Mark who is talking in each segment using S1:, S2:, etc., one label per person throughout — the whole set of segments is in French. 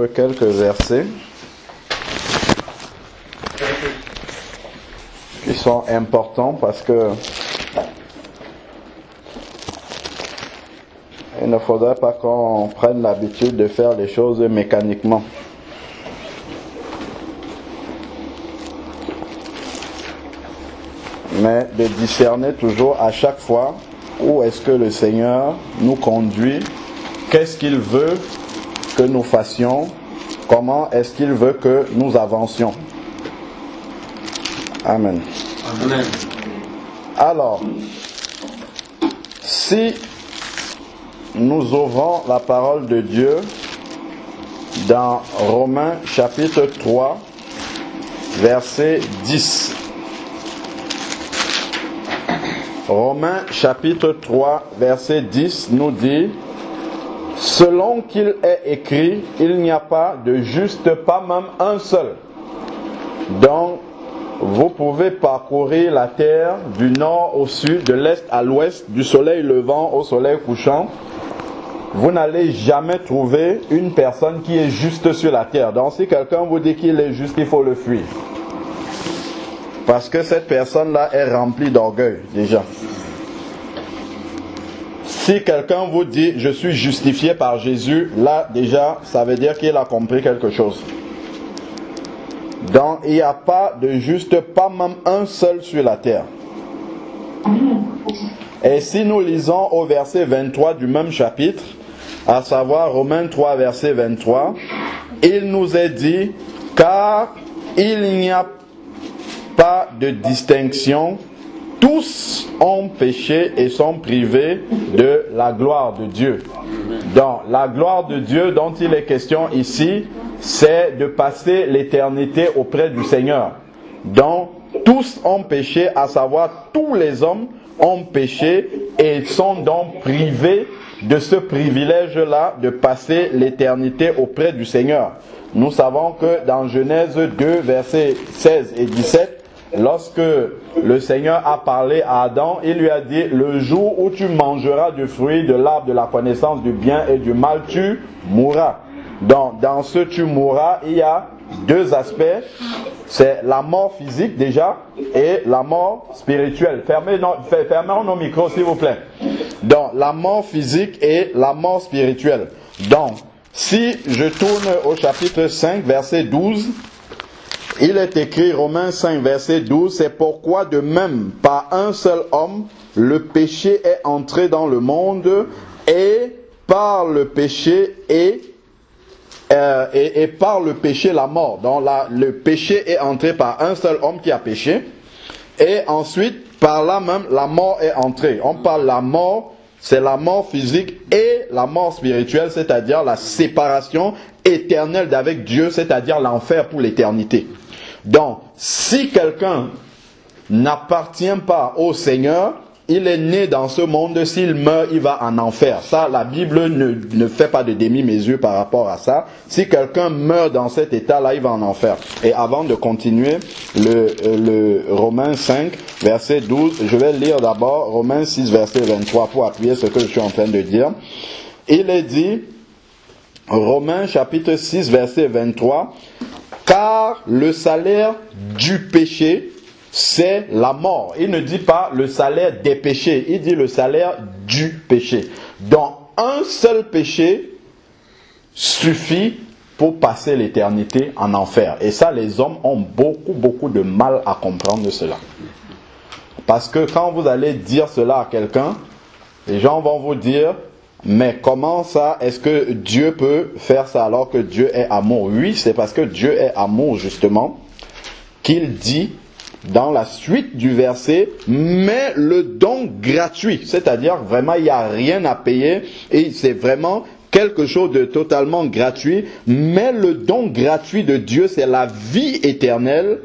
S1: Quelques versets qui sont importants parce que il ne faudrait pas qu'on prenne l'habitude de faire les choses mécaniquement. Mais de discerner toujours à chaque fois où est-ce que le Seigneur nous conduit, qu'est-ce qu'il veut que nous fassions, comment est-ce qu'il veut que nous avancions. Amen.
S2: Amen.
S1: Alors, si nous ouvrons la parole de Dieu dans Romains chapitre 3, verset 10. Romains chapitre 3, verset 10 nous dit: selon qu'il est écrit, il n'y a pas de juste, pas même un seul. Donc, vous pouvez parcourir la terre du nord au sud, de l'est à l'ouest, du soleil levant au soleil couchant. Vous n'allez jamais trouver une personne qui est juste sur la terre. Donc, si quelqu'un vous dit qu'il est juste, il faut le fuir. Parce que cette personne-là est remplie d'orgueil, déjà. Si quelqu'un vous dit « je suis justifié par Jésus », là déjà, ça veut dire qu'il a compris quelque chose. Donc, il n'y a pas de juste, pas même un seul sur la terre. Et si nous lisons au verset 23 du même chapitre, à savoir Romains 3, verset 23, il nous est dit « car il n'y a pas de distinction, tous ont péché et sont privés de la gloire de Dieu. » Donc, la gloire de Dieu dont il est question ici, c'est de passer l'éternité auprès du Seigneur. Donc, tous ont péché, à savoir tous les hommes ont péché et sont donc privés de ce privilège-là de passer l'éternité auprès du Seigneur. Nous savons que dans Genèse 2, versets 16 et 17, lorsque le Seigneur a parlé à Adam, il lui a dit: le jour où tu mangeras du fruit de l'arbre de la connaissance du bien et du mal, tu mourras. Donc, dans ce tu mourras, il y a deux aspects. C'est la mort physique déjà et la mort spirituelle. Fermez nos micros s'il vous plaît. Donc, la mort physique et la mort spirituelle. Donc, si je tourne au chapitre 5, verset 12, il est écrit, Romains 5, verset 12, c'est pourquoi de même, par un seul homme, le péché est entré dans le monde, et par le péché et par le péché la mort. Donc le péché est entré par un seul homme qui a péché, et ensuite par là même la mort est entrée. On parle de la mort, c'est la mort physique et la mort spirituelle, c'est-à-dire la séparation éternelle d'avec Dieu, c'est-à-dire l'enfer pour l'éternité. Donc, si quelqu'un n'appartient pas au Seigneur, il est né dans ce monde, s'il meurt, il va en enfer. Ça, la Bible ne fait pas de demi-mesure par rapport à ça. Si quelqu'un meurt dans cet état-là, il va en enfer. Et avant de continuer, le Romains 5, verset 12, je vais lire d'abord Romains 6, verset 23 pour appuyer ce que je suis en train de dire. Il est dit, Romains chapitre 6, verset 23, car le salaire du péché, c'est la mort. Il ne dit pas le salaire des péchés, il dit le salaire du péché. Donc, un seul péché suffit pour passer l'éternité en enfer. Et ça, les hommes ont beaucoup de mal à comprendre cela. Parce que quand vous allez dire cela à quelqu'un, les gens vont vous dire: mais comment ça, est-ce que Dieu peut faire ça alors que Dieu est amour? Oui, c'est parce que Dieu est amour justement qu'il dit dans la suite du verset, mais le don gratuit, c'est-à-dire vraiment il n'y a rien à payer et c'est vraiment quelque chose de totalement gratuit, mais le don gratuit de Dieu, c'est la vie éternelle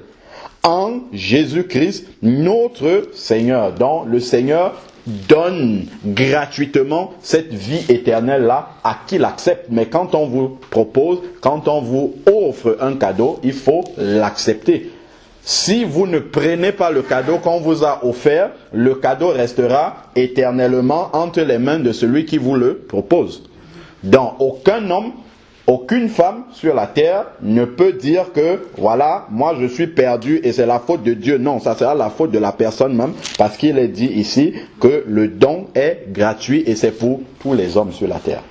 S1: en Jésus-Christ, notre Seigneur. Donc le Seigneur donne gratuitement cette vie éternelle-là à qui l'accepte. Mais quand on vous propose, quand on vous offre un cadeau, il faut l'accepter. Si vous ne prenez pas le cadeau qu'on vous a offert, le cadeau restera éternellement entre les mains de celui qui vous le propose. Donc aucun homme Aucune femme sur la terre ne peut dire que, voilà, moi je suis perdu et c'est la faute de Dieu. Non, ça sera la faute de la personne même, parce qu'il est dit ici que le don est gratuit et c'est pour tous les hommes sur la terre.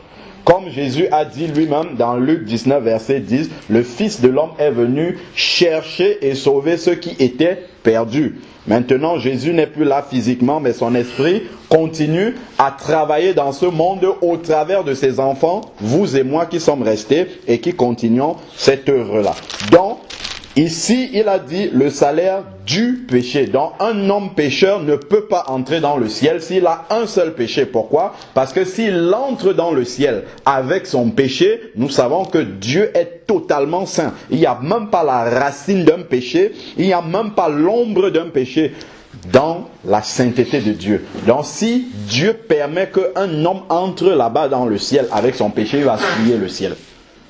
S1: Comme Jésus a dit lui-même dans Luc 19, verset 10, le Fils de l'homme est venu chercher et sauver ceux qui étaient perdus. Maintenant, Jésus n'est plus là physiquement, mais son esprit continue à travailler dans ce monde au travers de ses enfants, vous et moi qui sommes restés et qui continuons cette œuvre-là. Donc, ici, il a dit le salaire du péché. Donc, un homme pécheur ne peut pas entrer dans le ciel s'il a un seul péché. Pourquoi? Parce que s'il entre dans le ciel avec son péché, nous savons que Dieu est totalement saint. Il n'y a même pas la racine d'un péché, il n'y a même pas l'ombre d'un péché dans la sainteté de Dieu. Donc, si Dieu permet qu'un homme entre là-bas dans le ciel avec son péché, il va souiller le ciel.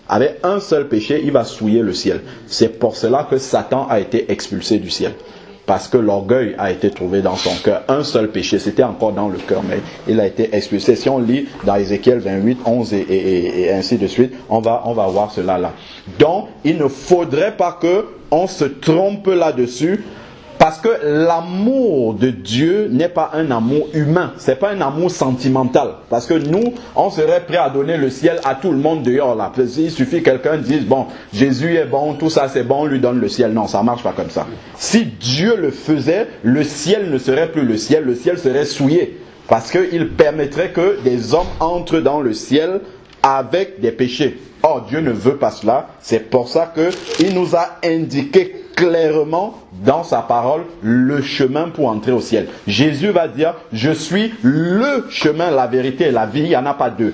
S1: Avec un seul péché, il va souiller le ciel. C'est pour cela que Satan a été expulsé du ciel. Parce que l'orgueil a été trouvé dans son cœur. Un seul péché, c'était encore dans le cœur, mais il a été expulsé. Si on lit dans Ézéchiel 28, 11 et ainsi de suite, on va voir cela là. Donc, il ne faudrait pas qu'on se trompe là-dessus. Parce que l'amour de Dieu n'est pas un amour humain, c'est pas un amour sentimental. Parce que nous, on serait prêt à donner le ciel à tout le monde dehors là. Il suffit que quelqu'un dise, bon, Jésus est bon, tout ça c'est bon, on lui donne le ciel. Non, ça marche pas comme ça. Si Dieu le faisait, le ciel ne serait plus le ciel serait souillé. Parce qu'il permettrait que des hommes entrent dans le ciel avec des péchés. Or, Dieu ne veut pas cela. C'est pour ça qu'il nous a indiqué clairement dans sa parole le chemin pour entrer au ciel. Jésus va dire, je suis le chemin, la vérité et la vie, il n'y en a pas deux.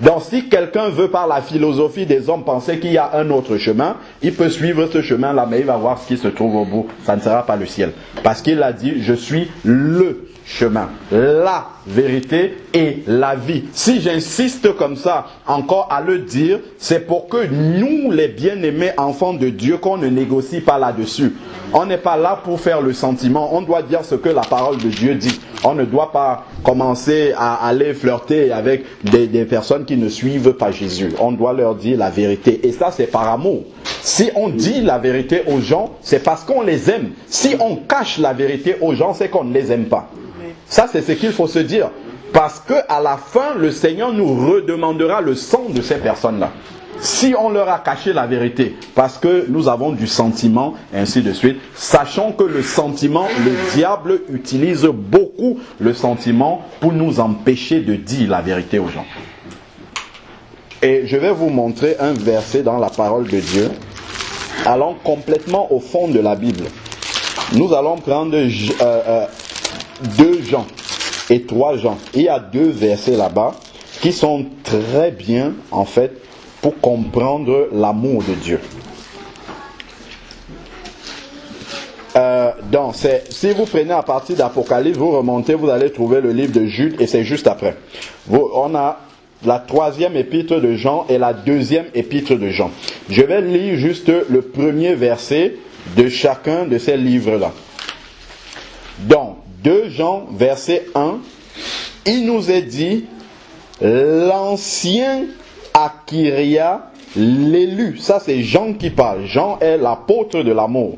S1: Donc si quelqu'un veut par la philosophie des hommes penser qu'il y a un autre chemin, il peut suivre ce chemin-là, mais il va voir ce qui se trouve au bout. Ça ne sera pas le ciel. Parce qu'il a dit, je suis le chemin, la vérité et la vie. Si j'insiste comme ça encore à le dire, c'est pour que nous, les bien-aimés enfants de Dieu, qu'on ne négocie pas là-dessus. On n'est pas là pour faire le sentiment. On doit dire ce que la parole de Dieu dit. On ne doit pas commencer à aller flirter avec des personnes qui ne suivent pas Jésus. On doit leur dire la vérité. Et ça, c'est par amour. Si on dit la vérité aux gens, c'est parce qu'on les aime. Si on cache la vérité aux gens, c'est qu'on ne les aime pas. Ça, c'est ce qu'il faut se dire. Parce qu'à la fin, le Seigneur nous redemandera le sang de ces personnes-là. Si on leur a caché la vérité, parce que nous avons du sentiment, ainsi de suite, sachant que le sentiment, le diable utilise beaucoup le sentiment pour nous empêcher de dire la vérité aux gens. Et je vais vous montrer un verset dans la parole de Dieu, allant complètement au fond de la Bible. Nous allons prendre 2 Jean et 3 Jean. Il y a 2 versets là-bas qui sont très bien, en fait, pour comprendre l'amour de Dieu. Donc, si vous prenez à partir d'Apocalypse, vous remontez, vous allez trouver le livre de Jude et c'est juste après. On a la 3e épître de Jean et la 2e épître de Jean. Je vais lire juste le premier verset de chacun de ces livres-là. Donc, 2 Jean, verset 1, il nous est dit, l'ancien Akiria, l'élu. Ça, c'est Jean qui parle. Jean est l'apôtre de l'amour.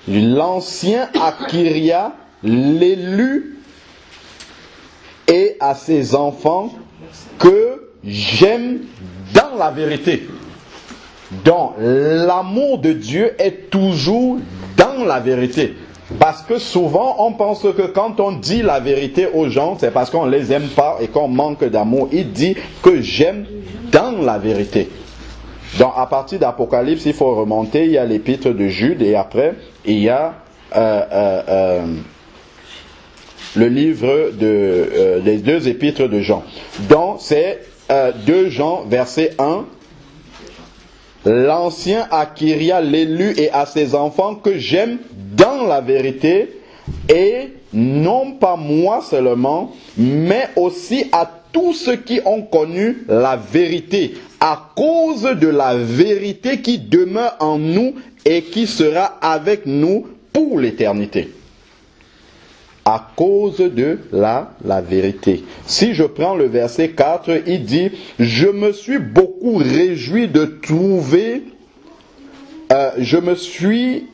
S1: L'ancien Akiria, l'élu, et à ses enfants que j'aime dans la vérité. Donc, l'amour de Dieu est toujours dans la vérité. Parce que souvent, on pense que quand on dit la vérité aux gens, c'est parce qu'on ne les aime pas et qu'on manque d'amour. Il dit que j'aime dans la vérité. Donc, à partir d'Apocalypse, il faut remonter. Il y a l'épître de Jude et après, il y a le livre des 2 épîtres de Jean. Donc, c'est 2 Jean, verset 1. L'ancien Akiria, l'élu, et à ses enfants que j'aime dans la vérité, et non pas moi seulement, mais aussi à tous ceux qui ont connu la vérité, à cause de la vérité qui demeure en nous et qui sera avec nous pour l'éternité. à cause de la vérité. Si je prends le verset 4, il dit « Je me suis beaucoup réjoui de trouver... je me suis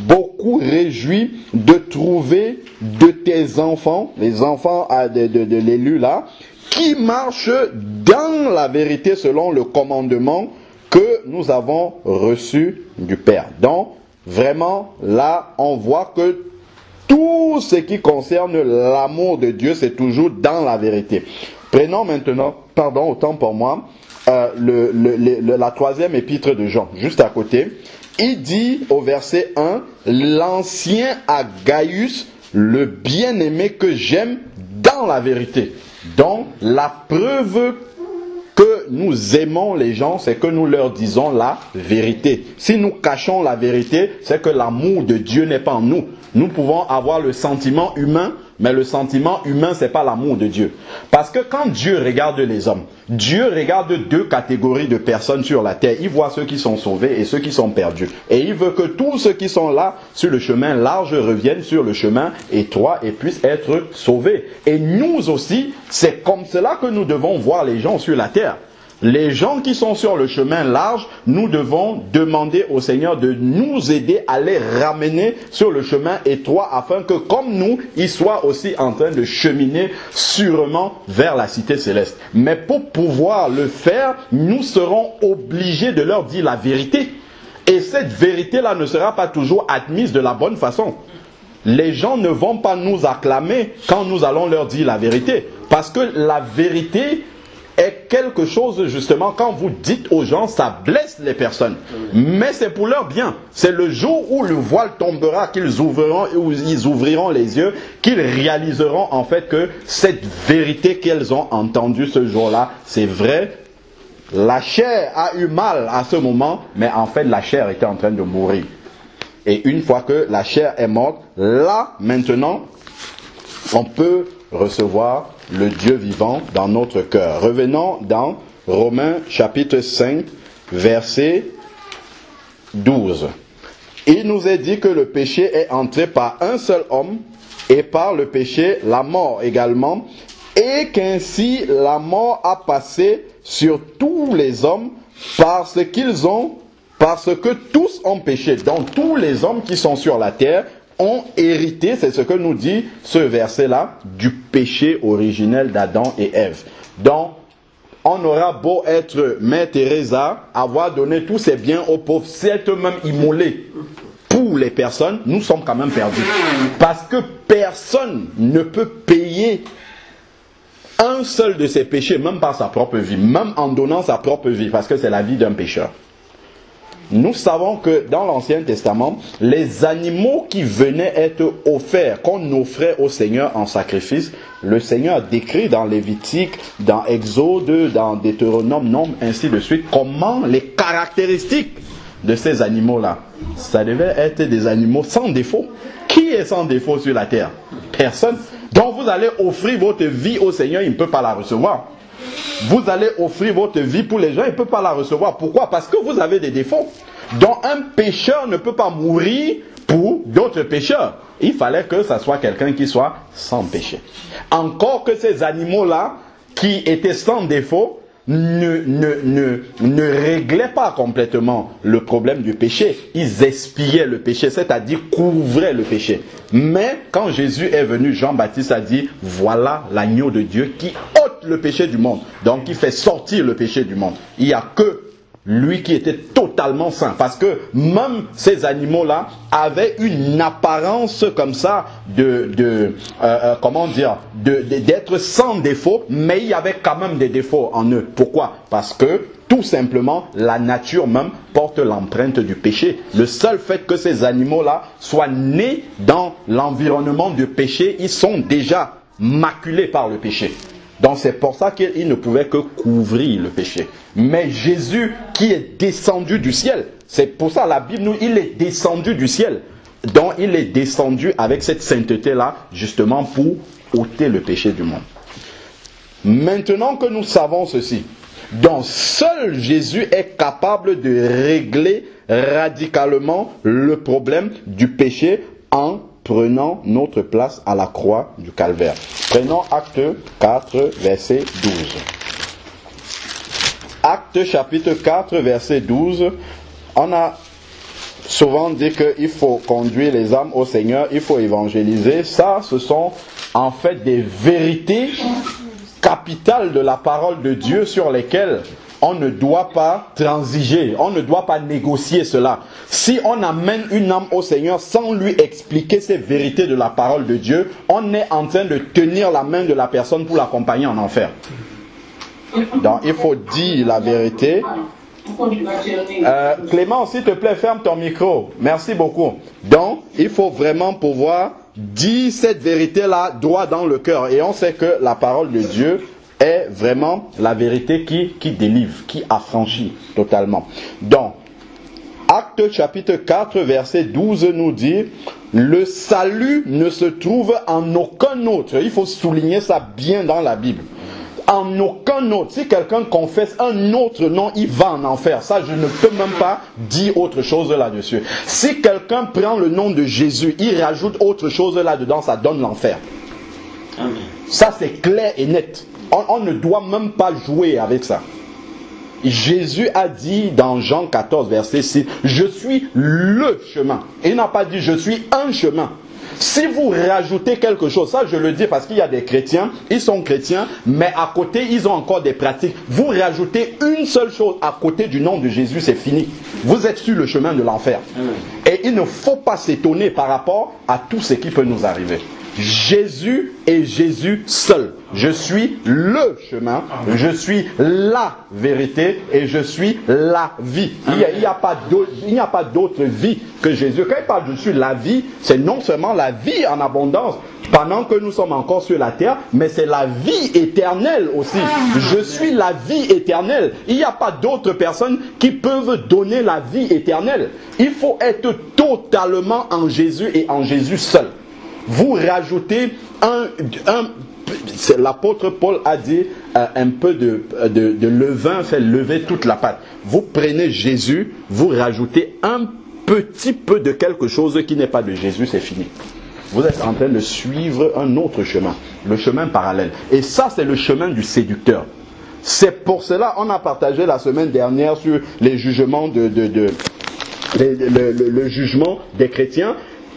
S1: beaucoup réjoui de trouver de tes enfants, les enfants de l'élu là, qui marchent dans la vérité selon le commandement que nous avons reçu du Père. » Donc, vraiment, là, on voit que tout ce qui concerne l'amour de Dieu, c'est toujours dans la vérité. Prenons maintenant, pardon, autant pour moi, la troisième épître de Jean, juste à côté. Il dit au verset 1, « L'ancien à Gaius, le bien-aimé que j'aime dans la vérité. » Donc, la preuve que nous aimons les gens, c'est que nous leur disons la vérité. Si nous cachons la vérité, c'est que l'amour de Dieu n'est pas en nous. Nous pouvons avoir le sentiment humain, mais le sentiment humain, ce n'est pas l'amour de Dieu. Parce que quand Dieu regarde les hommes, Dieu regarde deux catégories de personnes sur la terre. Il voit ceux qui sont sauvés et ceux qui sont perdus. Et il veut que tous ceux qui sont là, sur le chemin large, reviennent sur le chemin étroit et puissent être sauvés. Et nous aussi, c'est comme cela que nous devons voir les gens sur la terre. Les gens qui sont sur le chemin large, nous devons demander au Seigneur de nous aider à les ramener sur le chemin étroit afin que comme nous, ils soient aussi en train de cheminer sûrement vers la cité céleste. Mais pour pouvoir le faire, nous serons obligés de leur dire la vérité. Et cette vérité-là ne sera pas toujours admise de la bonne façon. Les gens ne vont pas nous acclamer quand nous allons leur dire la vérité. Parce que la vérité est quelque chose, justement, quand vous dites aux gens, ça blesse les personnes. Mais c'est pour leur bien. C'est le jour où le voile tombera, qu'ils ouvriront les yeux, qu'ils réaliseront en fait que cette vérité qu'elles ont entendue ce jour-là, c'est vrai. La chair a eu mal à ce moment, mais en fait la chair était en train de mourir. Et une fois que la chair est morte, là, maintenant, on peut recevoir le Dieu vivant dans notre cœur. Revenons dans Romains chapitre 5, verset 12. Il nous est dit que le péché est entré par un seul homme, et par le péché, la mort également, et qu'ainsi la mort a passé sur tous les hommes parce que tous ont péché. Donc tous les hommes qui sont sur la terre ont hérité, c'est ce que nous dit ce verset-là, du péché originel d'Adam et Ève. Donc, on aura beau être Mère Teresa, avoir donné tous ses biens aux pauvres, s'être même immolé pour les personnes, nous sommes quand même perdus. Parce que personne ne peut payer un seul de ses péchés, même par sa propre vie, même en donnant sa propre vie, parce que c'est la vie d'un pécheur. Nous savons que dans l'Ancien Testament, les animaux qui venaient être offerts, qu'on offrait au Seigneur en sacrifice, le Seigneur décrit dans Lévitique, dans Exode, dans Deutéronome, Nombre, ainsi de suite, comment les caractéristiques de ces animaux-là, ça devait être des animaux sans défaut. Qui est sans défaut sur la terre? Personne. Donc vous allez offrir votre vie au Seigneur, il ne peut pas la recevoir. Vous allez offrir votre vie pour les gens, il ne peut pas la recevoir. Pourquoi? Parce que vous avez des défauts. Donc un pécheur ne peut pas mourir pour d'autres pécheurs. Il fallait que ce soit quelqu'un qui soit sans péché. Encore que ces animaux-là, qui étaient sans défaut, ne réglaient pas complètement le problème du péché. Ils expiaient le péché, c'est-à-dire couvraient le péché. Mais quand Jésus est venu, Jean-Baptiste a dit, voilà l'agneau de Dieu qui ôte le péché du monde. Donc qui fait sortir le péché du monde. Il n'y a que lui qui était totalement saint. Parce que même ces animaux-là avaient une apparence comme ça d'être sans défaut, mais il y avait quand même des défauts en eux. Pourquoi? Parce que tout simplement, la nature même porte l'empreinte du péché. Le seul fait que ces animaux-là soient nés dans l'environnement du péché, ils sont déjà maculés par le péché. Donc c'est pour ça qu'il ne pouvait que couvrir le péché. Mais Jésus qui est descendu du ciel, c'est pour ça la Bible nous, il est descendu du ciel. Donc il est descendu avec cette sainteté-là, justement pour ôter le péché du monde. Maintenant que nous savons ceci, donc seul Jésus est capable de régler radicalement le problème du péché en prenant notre place à la croix du calvaire. Prenons Acte 4, verset 12. Acte chapitre 4, verset 12. On a souvent dit qu'il faut conduire les âmes au Seigneur, il faut évangéliser. Ça, ce sont en fait des vérités capitales de la parole de Dieu sur lesquelles on ne doit pas transiger, on ne doit pas négocier cela. Si on amène une âme au Seigneur sans lui expliquer ces vérités de la parole de Dieu, on est en train de tenir la main de la personne pour l'accompagner en enfer. Donc il faut dire la vérité. Clément, s'il te plaît, ferme ton micro. Merci beaucoup. Donc, il faut vraiment pouvoir dire cette vérité-là droit dans le cœur. Et on sait que la parole de Dieu est vraiment la vérité qui délivre, qui affranchit totalement. Donc, Acte chapitre 4, verset 12 nous dit, le salut ne se trouve en aucun autre. Il faut souligner ça bien dans la Bible. En aucun autre. Si quelqu'un confesse un autre nom, il va en enfer. Ça, je ne peux même pas dire autre chose là-dessus. Si quelqu'un prend le nom de Jésus, il rajoute autre chose là-dedans, ça donne l'enfer. Amen. Ça, c'est clair et net. On ne doit même pas jouer avec ça. Jésus a dit dans Jean 14, verset 6, « Je suis le chemin ». Il n'a pas dit « Je suis un chemin ». Si vous rajoutez quelque chose, ça je le dis parce qu'il y a des chrétiens, ils sont chrétiens, mais à côté ils ont encore des pratiques. Vous rajoutez une seule chose à côté du nom de Jésus, c'est fini. Vous êtes sur le chemin de l'enfer. Et il ne faut pas s'étonner par rapport à tout ce qui peut nous arriver. Jésus est Jésus seul. Je suis le chemin, je suis la vérité et je suis la vie. Il n'y a pas d'autre vie que Jésus. Quand il parle je suis la vie, c'est non seulement la vie en abondance pendant que nous sommes encore sur la terre, mais c'est la vie éternelle aussi. Je suis la vie éternelle. Il n'y a pas d'autres personnes qui peuvent donner la vie éternelle. Il faut être totalement en Jésus et en Jésus seul. Vous rajoutez l'apôtre Paul a dit un peu de levain fait lever toute la pâte. Vous prenez Jésus, vous rajoutez un petit peu de quelque chose qui n'est pas de Jésus, c'est fini. Vous êtes en train de suivre un autre chemin, le chemin parallèle. Et ça, c'est le chemin du séducteur. C'est pour cela on a partagé la semaine dernière sur les jugements le jugement des chrétiens.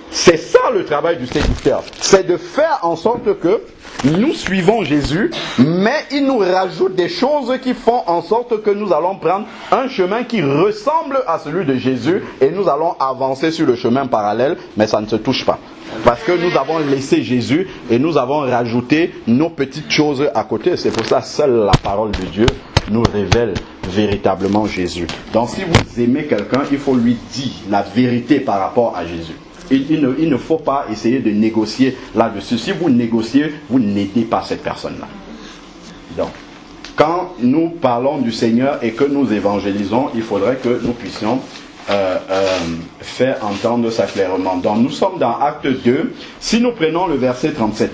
S1: C'est ça le travail du séducteur. C'est de faire en sorte que nous suivons Jésus, mais il nous rajoute des choses qui font en sorte que nous allons prendre un chemin qui ressemble à celui de Jésus et nous allons avancer sur le chemin parallèle, mais ça ne se touche pas. Parce que nous avons laissé Jésus et nous avons rajouté nos petites choses à côté. C'est pour ça que seule la parole de Dieu nous révèle véritablement Jésus. Donc si vous aimez quelqu'un, il faut lui dire la vérité par rapport à Jésus. Il ne faut pas essayer de négocier là-dessus. Si vous négociez, vous n'aidez pas cette personne-là. Donc, quand nous parlons du Seigneur et que nous évangélisons, il faudrait que nous puissions faire entendre ça clairement. Donc, nous sommes dans Acte 2. Si nous prenons le verset 37.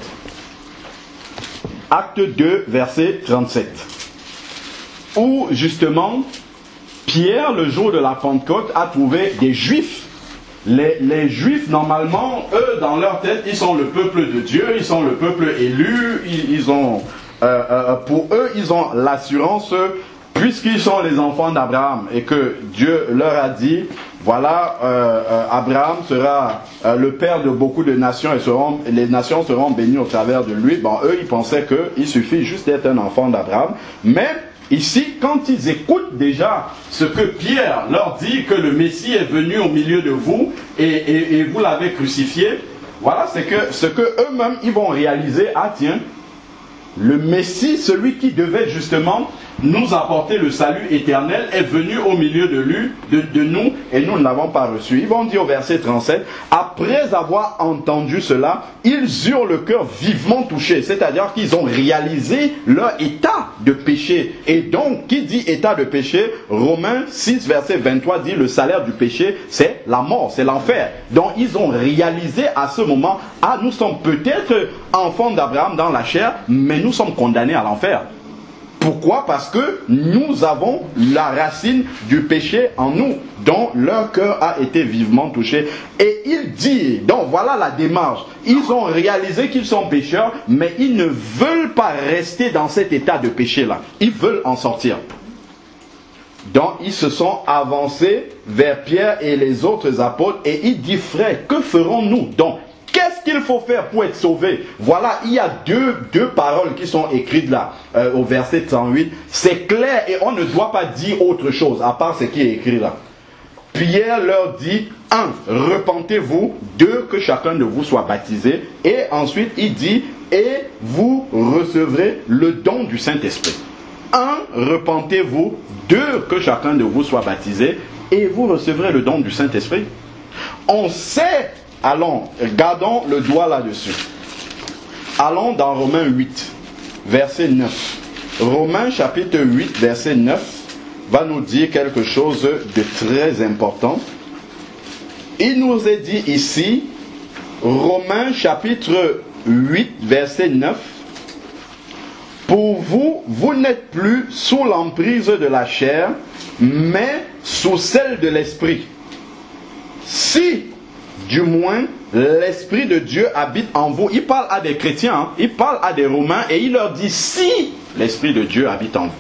S1: Acte 2, verset 37. Où, justement, Pierre, le jour de la Pentecôte, a trouvé des Juifs. Les Juifs, normalement, eux, dans leur tête, ils sont le peuple de Dieu, ils sont le peuple élu, pour eux, ils ont l'assurance, puisqu'ils sont les enfants d'Abraham, et que Dieu leur a dit, voilà, Abraham sera le père de beaucoup de nations, et les nations seront bénies au travers de lui. Bon, eux, ils pensaient qu'il suffit juste d'être un enfant d'Abraham, mais ici, quand ils écoutent déjà ce que Pierre leur dit, que le Messie est venu au milieu de vous et vous l'avez crucifié, voilà, c'est que ce que eux-mêmes ils vont réaliser, ah tiens, le Messie, celui qui devait justement nous apporter le salut éternel, est venu au milieu de nous et nous ne l'avons pas reçu. Ils vont dire au verset 37, après avoir entendu cela, ils eurent le cœur vivement touché, c'est-à-dire qu'ils ont réalisé leur état de péché. Et donc, qui dit état de péché? Romains 6, verset 23 dit le salaire du péché, c'est la mort, c'est l'enfer. Donc, ils ont réalisé à ce moment, ah, nous sommes peut-être enfants d'Abraham dans la chair, mais nous sommes condamnés à l'enfer. Pourquoi? Parce que nous avons la racine du péché en nous, dont leur cœur a été vivement touché. Et il dit, donc voilà la démarche. Ils ont réalisé qu'ils sont pécheurs, mais ils ne veulent pas rester dans cet état de péché-là. Ils veulent en sortir. Donc ils se sont avancés vers Pierre et les autres apôtres et il dit, frère, que ferons-nous? Donc, qu'est-ce qu'il faut faire pour être sauvé? Voilà, il y a deux paroles qui sont écrites là, au verset 38. C'est clair et on ne doit pas dire autre chose à part ce qui est écrit là. Pierre leur dit, 1. Repentez-vous. 2. Que chacun de vous soit baptisé. Et ensuite il dit, et vous recevrez le don du Saint-Esprit. 1. Repentez-vous. 2. Que chacun de vous soit baptisé. Et vous recevrez le don du Saint-Esprit. On sait. Allons, gardons le doigt là-dessus. Allons dans Romains 8, verset 9. Romains chapitre 8, verset 9 va nous dire quelque chose de très important. Il nous est dit ici, Romains chapitre 8, verset 9. Pour vous, vous n'êtes plus sous l'emprise de la chair, mais sous celle de l'esprit. Si du moins, l'Esprit de Dieu habite en vous. Il parle à des chrétiens, hein. Il parle à des Romains et il leur dit si l'Esprit de Dieu habite en vous.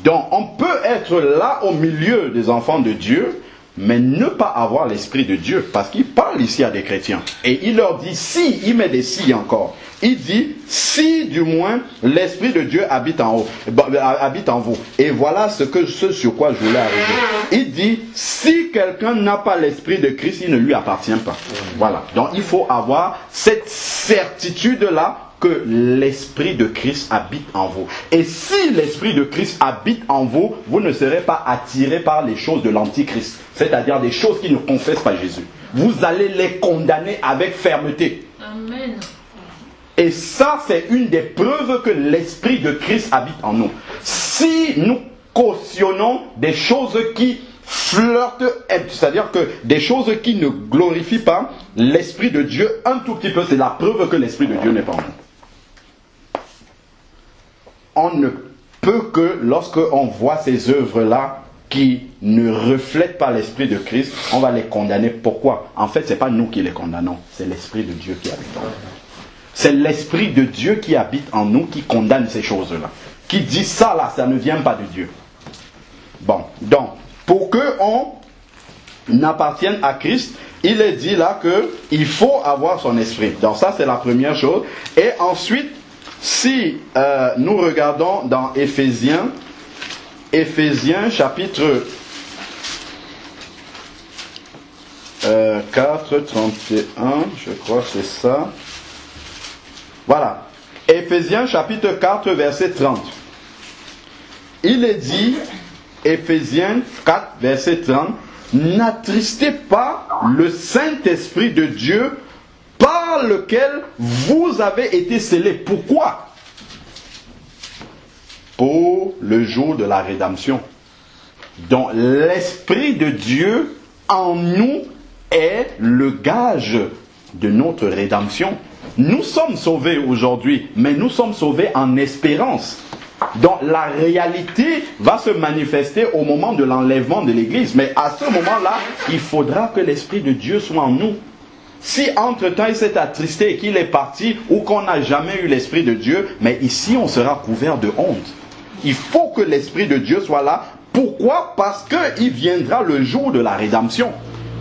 S1: Donc, on peut être là au milieu des enfants de Dieu, mais ne pas avoir l'Esprit de Dieu, parce qu'il parle ici à des chrétiens. Et il leur dit si, il met des si encore. Il dit si du moins l'Esprit de Dieu habite en vous. Et voilà ce sur quoi je voulais arriver. Il dit si quelqu'un n'a pas l'Esprit de Christ, il ne lui appartient pas. Voilà. Donc il faut avoir cette certitude-là que l'Esprit de Christ habite en vous. Et si l'Esprit de Christ habite en vous, vous ne serez pas attirés par les choses de l'Antichrist. C'est-à-dire des choses qui ne confessent pas Jésus. Vous allez les condamner avec fermeté.
S2: Amen.
S1: Et ça, c'est une des preuves que l'Esprit de Christ habite en nous. Si nous cautionnons des choses qui flirtent, c'est-à-dire que des choses qui ne glorifient pas l'Esprit de Dieu un tout petit peu, c'est la preuve que l'Esprit de Dieu n'est pas en nous. On ne peut que, lorsqu'on voit ces œuvres-là qui ne reflètent pas l'Esprit de Christ, on va les condamner. Pourquoi? En fait, ce n'est pas nous qui les condamnons, c'est l'Esprit de Dieu qui habite en nous. C'est l'Esprit de Dieu qui habite en nous qui condamne ces choses-là. Qui dit ça là, ça ne vient pas de Dieu. Bon, donc, pour qu'on appartienne à Christ, il est dit là qu'il faut avoir son esprit. Donc ça, c'est la première chose. Et ensuite, si nous regardons dans Éphésiens chapitre 4, 31, je crois que c'est ça. Voilà. Éphésiens chapitre 4, verset 30. Il est dit, Éphésiens 4, verset 30, n'attristez pas le Saint-Esprit de Dieu par lequel vous avez été scellés. Pourquoi? Pour le jour de la rédemption. Donc l'Esprit de Dieu en nous est le gage de notre rédemption. Nous sommes sauvés aujourd'hui, mais nous sommes sauvés en espérance. Donc la réalité va se manifester au moment de l'enlèvement de l'Église. Mais à ce moment-là, il faudra que l'Esprit de Dieu soit en nous. Si entre-temps il s'est attristé et qu'il est parti, ou qu'on n'a jamais eu l'Esprit de Dieu, mais ici on sera couvert de honte. Il faut que l'Esprit de Dieu soit là. Pourquoi? Parce qu'il viendra le jour de la rédemption,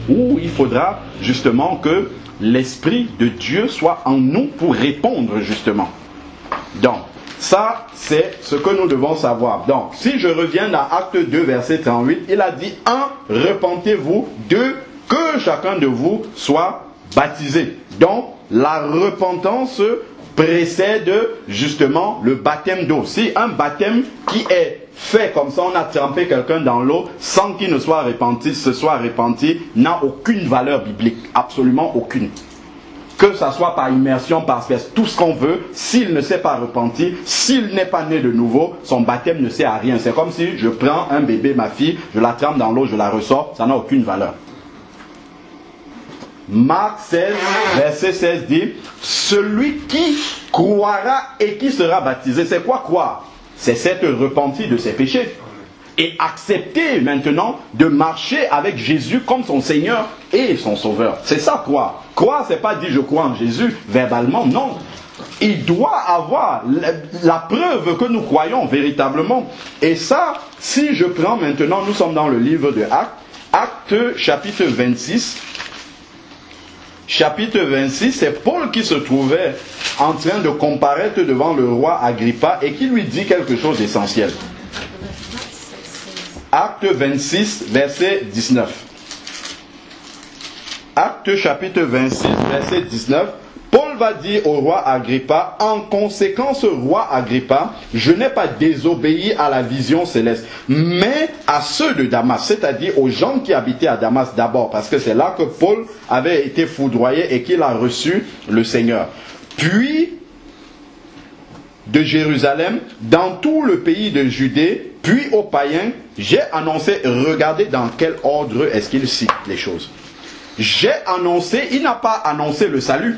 S1: où il faudra justement que l'Esprit de Dieu soit en nous pour répondre justement. Donc, ça, c'est ce que nous devons savoir. Donc, si je reviens à Acte 2, verset 38, il a dit 1. Repentez-vous. 2. Que chacun de vous soit baptisé. Donc, la repentance précède justement le baptême d'eau. Si un baptême qui est fait comme ça, on a trempé quelqu'un dans l'eau sans qu'il ne soit repenti, n'a aucune valeur biblique, absolument aucune. Que ça soit par immersion, par espèce, tout ce qu'on veut, s'il ne s'est pas repenti, s'il n'est pas né de nouveau, son baptême ne sert à rien. C'est comme si je prends un bébé, ma fille, je la trempe dans l'eau, je la ressors, ça n'a aucune valeur. Marc 16, verset 16 dit, celui qui croira et qui sera baptisé. C'est quoi croire? c'est s'être repenti de ses péchés. Et accepter maintenant de marcher avec Jésus comme son Seigneur et son Sauveur. C'est ça croire. Croire, c'est pas dire je crois en Jésus verbalement, non. Il doit avoir la preuve que nous croyons véritablement. Et ça, si je prends maintenant, nous sommes dans le livre de Actes, Actes chapitre 26. Chapitre 26, c'est Paul qui se trouvait en train de comparaître devant le roi Agrippa et qui lui dit quelque chose d'essentiel. Acte 26, verset 19. Acte chapitre 26, verset 19. Paul va dire au roi Agrippa, en conséquence, roi Agrippa, je n'ai pas désobéi à la vision céleste, mais à ceux de Damas, c'est-à-dire aux gens qui habitaient à Damas d'abord, parce que c'est là que Paul avait été foudroyé et qu'il a reçu le Seigneur. Puis, de Jérusalem, dans tout le pays de Judée, puis aux païens, j'ai annoncé, regardez dans quel ordre est-ce qu'il cite les choses. J'ai annoncé, il n'a pas annoncé le salut,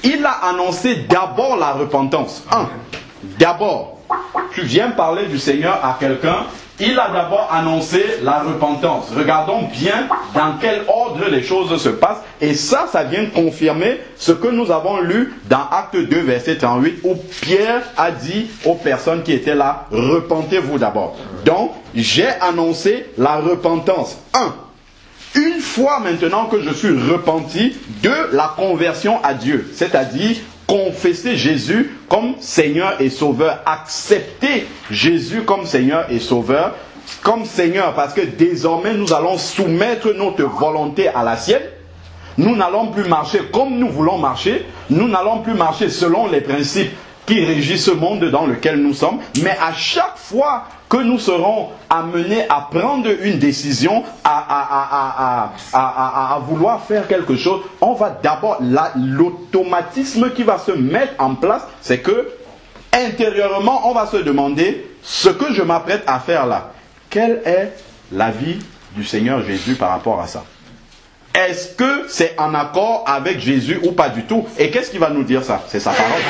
S1: il a annoncé d'abord la repentance. D'abord, tu viens parler du Seigneur à quelqu'un, il a d'abord annoncé la repentance. Regardons bien dans quel ordre les choses se passent. Et ça vient confirmer ce que nous avons lu dans Acte 2, verset 38, où Pierre a dit aux personnes qui étaient là, repentez-vous d'abord. Donc, j'ai annoncé la repentance. Une fois maintenant que je suis repenti de la conversion à Dieu, c'est-à-dire confesser Jésus comme Seigneur et Sauveur, accepter Jésus comme Seigneur et Sauveur, comme Seigneur, parce que désormais nous allons soumettre notre volonté à la sienne. Nous n'allons plus marcher comme nous voulons marcher, nous n'allons plus marcher selon les principes qui régissent ce monde dans lequel nous sommes, mais à chaque fois que nous serons amenés à prendre une décision, à vouloir faire quelque chose, on va d'abord, l'automatisme qui va se mettre en place, c'est que intérieurement, on va se demander, ce que je m'apprête à faire là, quel est l'avis du Seigneur Jésus par rapport à ça? Est-ce que c'est en accord avec Jésus ou pas du tout? Et qu'est-ce qui va nous dire ça? C'est sa parole.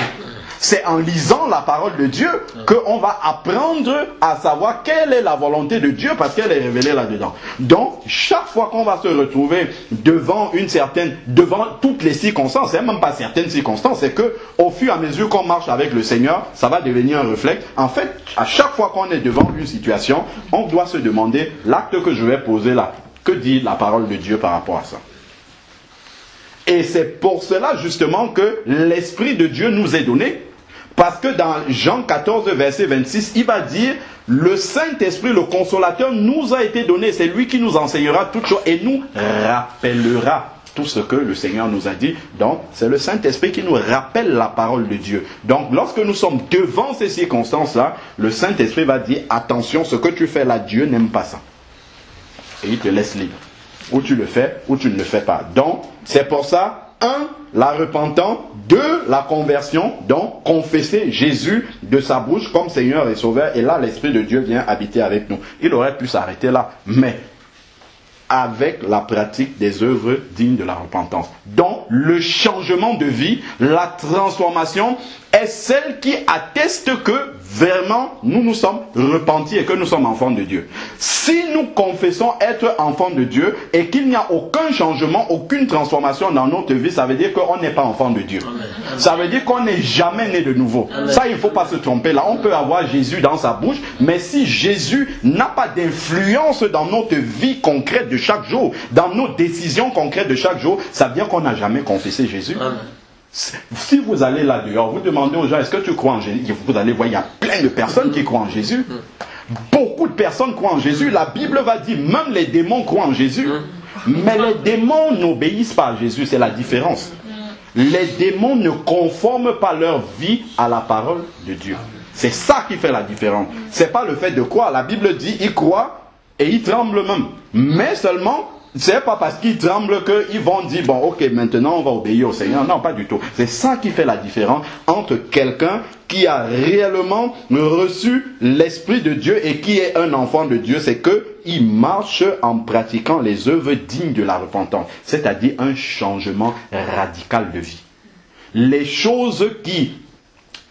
S1: C'est en lisant la parole de Dieu qu'on va apprendre à savoir quelle est la volonté de Dieu parce qu'elle est révélée là-dedans. Donc, chaque fois qu'on va se retrouver devant toutes les circonstances, c'est même pas certaines circonstances, c'est que au fur et à mesure qu'on marche avec le Seigneur, ça va devenir un réflexe. En fait, à chaque fois qu'on est devant une situation, on doit se demander l'acte que je vais poser là. Que dit la parole de Dieu par rapport à ça? Et c'est pour cela justement que l'Esprit de Dieu nous est donné. Parce que dans Jean 14, verset 26, il va dire, le Saint-Esprit, le Consolateur, nous a été donné. C'est lui qui nous enseignera toutes choses et nous rappellera tout ce que le Seigneur nous a dit. Donc, c'est le Saint-Esprit qui nous rappelle la parole de Dieu. Donc, lorsque nous sommes devant ces circonstances-là, le Saint-Esprit va dire, attention, ce que tu fais là, Dieu n'aime pas ça. Et il te laisse libre. Ou tu le fais, ou tu ne le fais pas. Donc, c'est pour ça, 1, la repentance, 2, la conversion, donc confesser Jésus de sa bouche comme Seigneur et Sauveur. Et là, l'Esprit de Dieu vient habiter avec nous. Il aurait pu s'arrêter là, mais avec la pratique des œuvres dignes de la repentance. Donc, le changement de vie, la transformation est celle qui atteste que vraiment nous nous sommes repentis et que nous sommes enfants de Dieu. Si nous confessons être enfants de Dieu et qu'il n'y a aucun changement, aucune transformation dans notre vie, ça veut dire qu'on n'est pas enfant de Dieu. Ça veut dire qu'on n'est jamais né de nouveau. Ça, il ne faut pas se tromper là. On peut avoir Jésus dans sa bouche, mais si Jésus n'a pas d'influence dans notre vie concrète de chaque jour, dans nos décisions concrètes de chaque jour, ça veut dire qu'on n'a jamais confessé Jésus. Si vous allez là dehors, vous demandez aux gens, est-ce que tu crois en Jésus? Vous allez voir, il y a plein de personnes qui croient en Jésus. Beaucoup de personnes croient en Jésus. La Bible va dire, même les démons croient en Jésus. Mais les démons n'obéissent pas à Jésus, c'est la différence. Les démons ne conforment pas leur vie à la parole de Dieu. C'est ça qui fait la différence. C'est pas le fait de croire. La Bible dit, ils croient et ils tremblent même. Mais seulement, c'est pas parce qu'ils tremblent qu'ils vont dire, bon, ok, maintenant on va obéir au Seigneur. Non, pas du tout. C'est ça qui fait la différence entre quelqu'un qui a réellement reçu l'Esprit de Dieu et qui est un enfant de Dieu. C'est qu'il marche en pratiquant les œuvres dignes de la repentance. C'est-à-dire un changement radical de vie. Les choses qui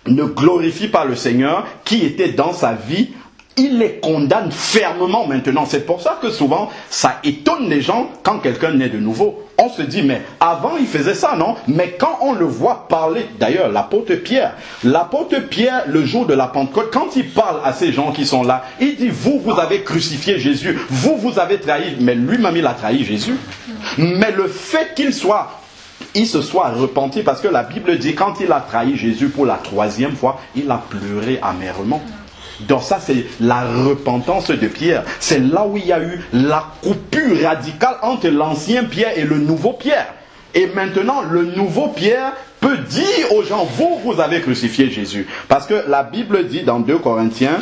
S1: ne glorifie pas le Seigneur qui était dans sa vie, il les condamne fermement maintenant. C'est pour ça que souvent, ça étonne les gens quand quelqu'un naît de nouveau. On se dit, mais avant il faisait ça, non? Mais quand on le voit parler, d'ailleurs, l'apôtre Pierre, le jour de la Pentecôte, quand il parle à ces gens qui sont là, il dit, vous avez crucifié Jésus, vous avez trahi, mais lui-même il a trahi Jésus. Mais le fait qu'il se soit repenti, parce que la Bible dit, quand il a trahi Jésus pour la 3e fois, il a pleuré amèrement. Donc ça, c'est la repentance de Pierre. C'est là où il y a eu la coupure radicale entre l'ancien Pierre et le nouveau Pierre. Et maintenant, le nouveau Pierre peut dire aux gens, vous avez crucifié Jésus. Parce que la Bible dit dans 2 Corinthiens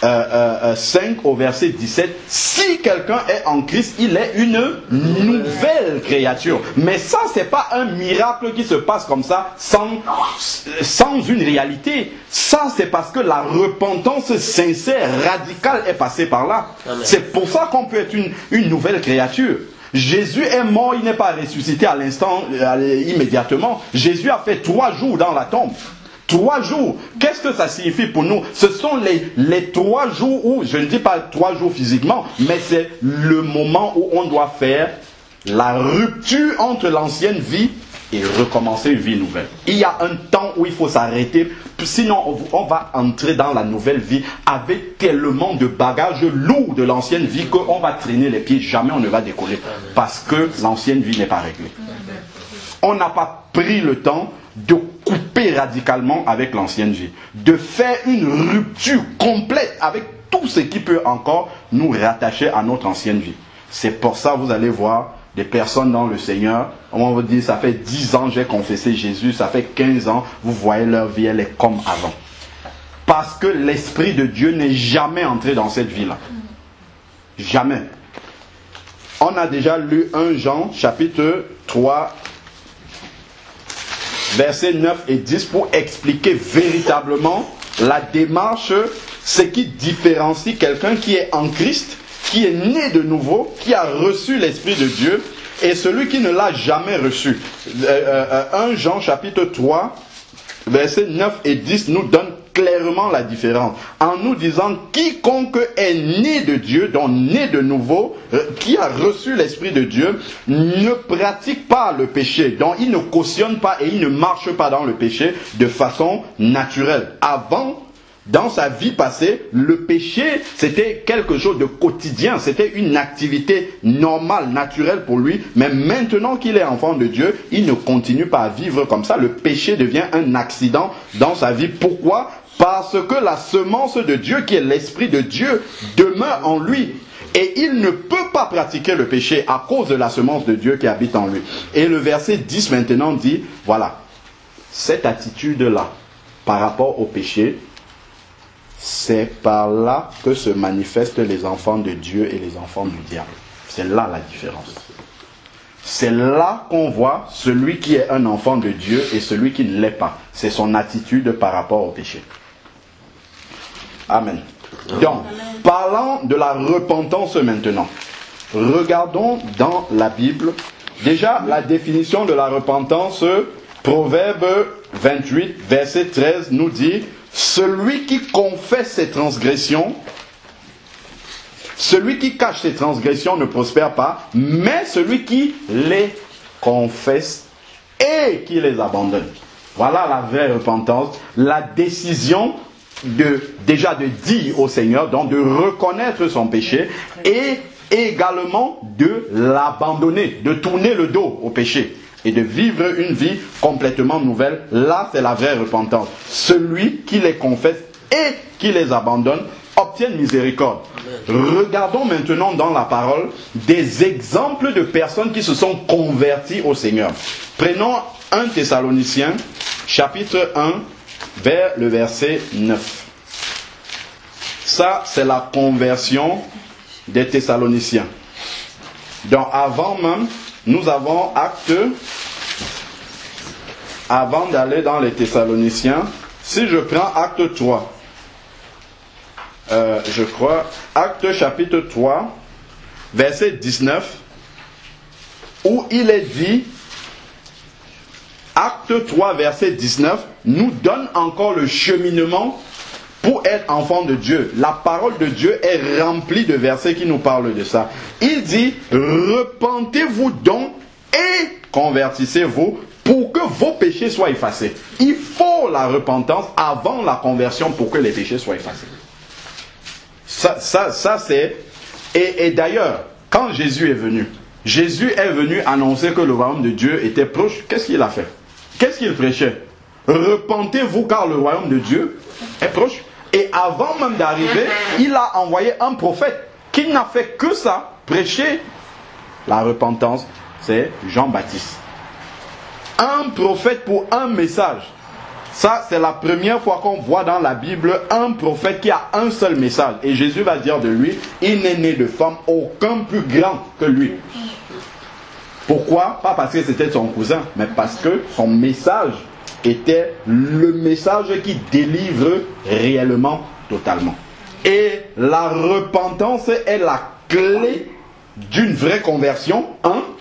S1: 5 au verset 17, si quelqu'un est en Christ, il est une nouvelle créature. Mais ça, c'est pas un miracle qui se passe comme ça, sans une réalité. Ça, c'est parce que la repentance sincère, radicale est passée par là. C'est pour ça qu'on peut être une nouvelle créature. Jésus est mort, il n'est pas ressuscité à l'instant, immédiatement. Jésus a fait 3 jours dans la tombe. 3 jours. Qu'est-ce que ça signifie pour nous? Ce sont les 3 jours où, je ne dis pas 3 jours physiquement, mais c'est le moment où on doit faire la rupture entre l'ancienne vie et recommencer une vie nouvelle. Il y a un temps où il faut s'arrêter, sinon on va entrer dans la nouvelle vie avec tellement de bagages lourds de l'ancienne vie qu'on va traîner les pieds, jamais on ne va décoller, parce que l'ancienne vie n'est pas réglée. On n'a pas pris le temps de couper radicalement avec l'ancienne vie, de faire une rupture complète avec tout ce qui peut encore nous rattacher à notre ancienne vie. C'est pour ça, vous allez voir des personnes dans le Seigneur, on va dire, ça fait 10 ans j'ai confessé Jésus, ça fait 15 ans, vous voyez leur vie, elle est comme avant. Parce que l'Esprit de Dieu n'est jamais entré dans cette vie-là. Jamais. On a déjà lu 1 Jean, chapitre 3, versets 9 et 10, pour expliquer véritablement la démarche, ce qui différencie quelqu'un qui est en Christ, qui est né de nouveau, qui a reçu l'Esprit de Dieu, et celui qui ne l'a jamais reçu. 1 Jean chapitre 3, versets 9 et 10 nous donne clairement la différence, en nous disant, quiconque est né de Dieu, donc né de nouveau, qui a reçu l'Esprit de Dieu, ne pratique pas le péché, donc il ne cautionne pas et il ne marche pas dans le péché de façon naturelle. Avant, dans sa vie passée, le péché, c'était quelque chose de quotidien, c'était une activité normale, naturelle pour lui, mais maintenant qu'il est enfant de Dieu, il ne continue pas à vivre comme ça. Le péché devient un accident dans sa vie. Pourquoi? Parce que la semence de Dieu, qui est l'Esprit de Dieu, demeure en lui. Et il ne peut pas pratiquer le péché à cause de la semence de Dieu qui habite en lui. Et le verset 10 maintenant dit, voilà, cette attitude-là, par rapport au péché, c'est par là que se manifestent les enfants de Dieu et les enfants du diable. C'est là la différence. C'est là qu'on voit celui qui est un enfant de Dieu et celui qui ne l'est pas. C'est son attitude par rapport au péché. Amen. Donc, parlant de la repentance maintenant, regardons dans la Bible, déjà la définition de la repentance, Proverbe 28, verset 13 nous dit, celui qui confesse ses transgressions, celui qui cache ses transgressions ne prospère pas, mais celui qui les confesse et qui les abandonne. Voilà la vraie repentance, la décision déjà de dire au Seigneur, donc de reconnaître son péché et également de l'abandonner, de tourner le dos au péché et de vivre une vie complètement nouvelle. Là, c'est la vraie repentance. Celui qui les confesse et qui les abandonne obtient miséricorde. Regardons maintenant dans la parole des exemples de personnes qui se sont converties au Seigneur. Prenons 1 Thessaloniciens, chapitre 1, vers le verset 9. Ça, c'est la conversion des Thessaloniciens. Donc, avant même, nous avons Actes, avant d'aller dans les Thessaloniciens, si je prends Acte 3, je crois, Acte chapitre 3, verset 19, où il est dit, Acte Acte 3, verset 19, nous donne encore le cheminement pour être enfant de Dieu. La parole de Dieu est remplie de versets qui nous parlent de ça. Il dit, repentez-vous donc et convertissez-vous pour que vos péchés soient effacés. Il faut la repentance avant la conversion pour que les péchés soient effacés. Ça c'est... Et d'ailleurs, quand Jésus est venu annoncer que le royaume de Dieu était proche. Qu'est-ce qu'il a fait? Qu'est-ce qu'il prêchait? Repentez-vous car le royaume de Dieu est proche. Et avant même d'arriver, il a envoyé un prophète qui n'a fait que ça, prêcher la repentance. C'est Jean-Baptiste. Un prophète pour un message. Ça, c'est la première fois qu'on voit dans la Bible un prophète qui a un seul message. Et Jésus va dire de lui, il n'est né de femme aucun plus grand que lui. Pourquoi? Pas parce que c'était son cousin, mais parce que son message était le message qui délivre réellement, totalement. Et la repentance est la clé d'une vraie conversion,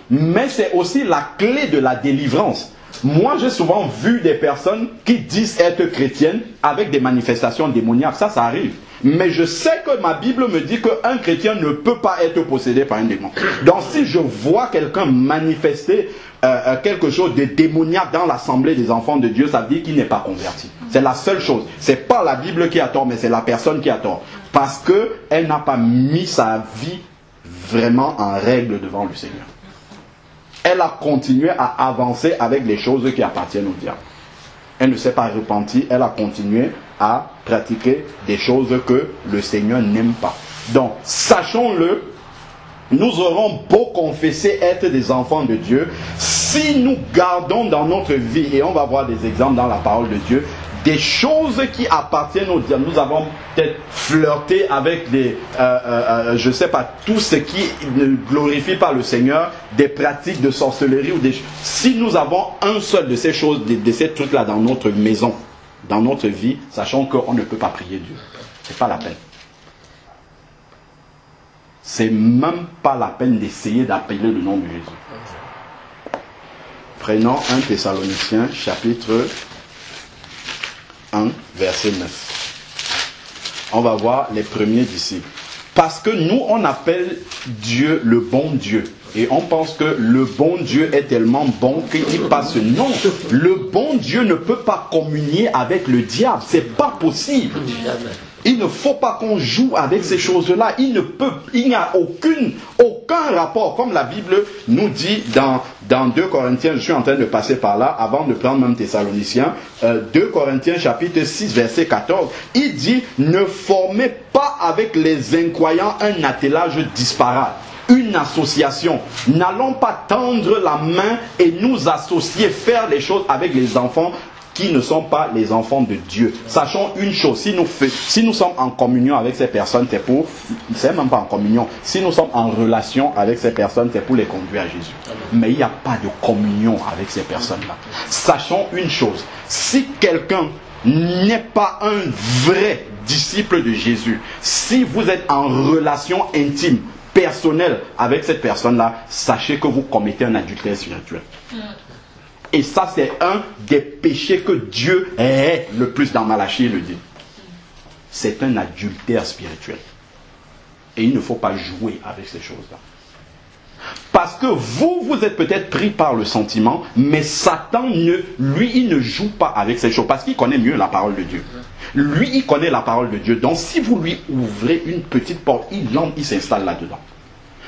S1: mais c'est aussi la clé de la délivrance. Moi, j'ai souvent vu des personnes qui disent être chrétiennes avec des manifestations démoniaques. Ça arrive. Mais je sais que ma Bible me dit qu'un chrétien ne peut pas être possédé par un démon. Donc si je vois quelqu'un manifester quelque chose de démoniaque dans l'assemblée des enfants de Dieu, ça veut dire qu'il n'est pas converti. C'est la seule chose. C'est pas la Bible qui a tort, mais c'est la personne qui a tort. Parce qu'elle n'a pas mis sa vie vraiment en règle devant le Seigneur. Elle a continué à avancer avec les choses qui appartiennent au diable. Elle ne s'est pas repentie, elle a continué à pratiquer des choses que le Seigneur n'aime pas. Donc, sachons-le, nous aurons beau confesser être des enfants de Dieu, si nous gardons dans notre vie, et on va voir des exemples dans la parole de Dieu, des choses qui appartiennent au diable. Nous avons peut-être flirté avec des, je ne sais pas, tout ce qui ne glorifie pas le Seigneur, des pratiques de sorcellerie ou des. Si nous avons un seul de ces choses, de ces trucs-là dans notre maison, dans notre vie, sachant qu'on ne peut pas prier Dieu. C'est pas la peine. C'est même pas la peine d'essayer d'appeler le nom de Jésus. Prenons 1 Thessaloniciens, chapitre 1, verset 9. On va voir les premiers disciples. Parce que nous, on appelle Dieu le bon Dieu. Et on pense que le bon Dieu est tellement bon qu'il passe. Non, le bon Dieu ne peut pas communier avec le diable. C'est pas possible. Il ne faut pas qu'on joue avec ces choses-là. Il n'y a aucun rapport. Comme la Bible nous dit dans 2 Corinthiens, je suis en train de passer par là, avant de prendre même Thessaloniciens, 2 Corinthiens chapitre 6, verset 14, il dit, ne formez pas avec les incroyants un attelage disparate. Une association. N'allons pas tendre la main et nous associer, faire les choses avec les enfants qui ne sont pas les enfants de Dieu. Sachons une chose, si nous sommes en communion avec ces personnes, c'est même pas en communion, si nous sommes en relation avec ces personnes, c'est pour les conduire à Jésus. Mais il n'y a pas de communion avec ces personnes-là. Sachons une chose, si quelqu'un n'est pas un vrai disciple de Jésus, si vous êtes en relation intime, personnelle avec cette personne-là, sachez que vous commettez un adultère spirituel. Et ça, c'est un des péchés que Dieu hait le plus dans Malachie, il le dit. C'est un adultère spirituel. Et il ne faut pas jouer avec ces choses-là. Parce que vous êtes peut-être pris par le sentiment, mais Satan, lui, il ne joue pas avec ces choses, parce qu'il connaît mieux la parole de Dieu. Lui, il connaît la parole de Dieu. Donc, si vous lui ouvrez une petite porte, il s'installe là-dedans.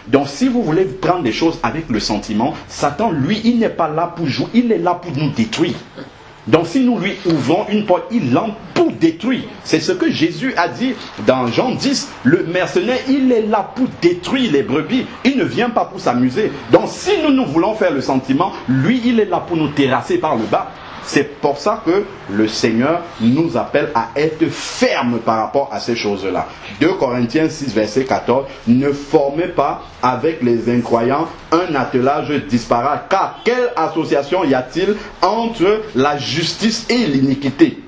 S1: Donc, si vous voulez prendre des choses avec le sentiment, Satan, lui, il n'est pas là pour jouer, il est là pour nous détruire. Donc, si nous lui ouvrons une porte, il entre pour détruire. C'est ce que Jésus a dit dans Jean 10. Le mercenaire, il est là pour détruire les brebis. Il ne vient pas pour s'amuser. Donc, si nous voulons faire le sentiment, lui, il est là pour nous terrasser par le bas. C'est pour ça que le Seigneur nous appelle à être fermes par rapport à ces choses-là. 2 Corinthiens 6, verset 14. Ne formez pas avec les incroyants un attelage disparate. Car quelle association y a-t-il entre la justice et l'iniquité?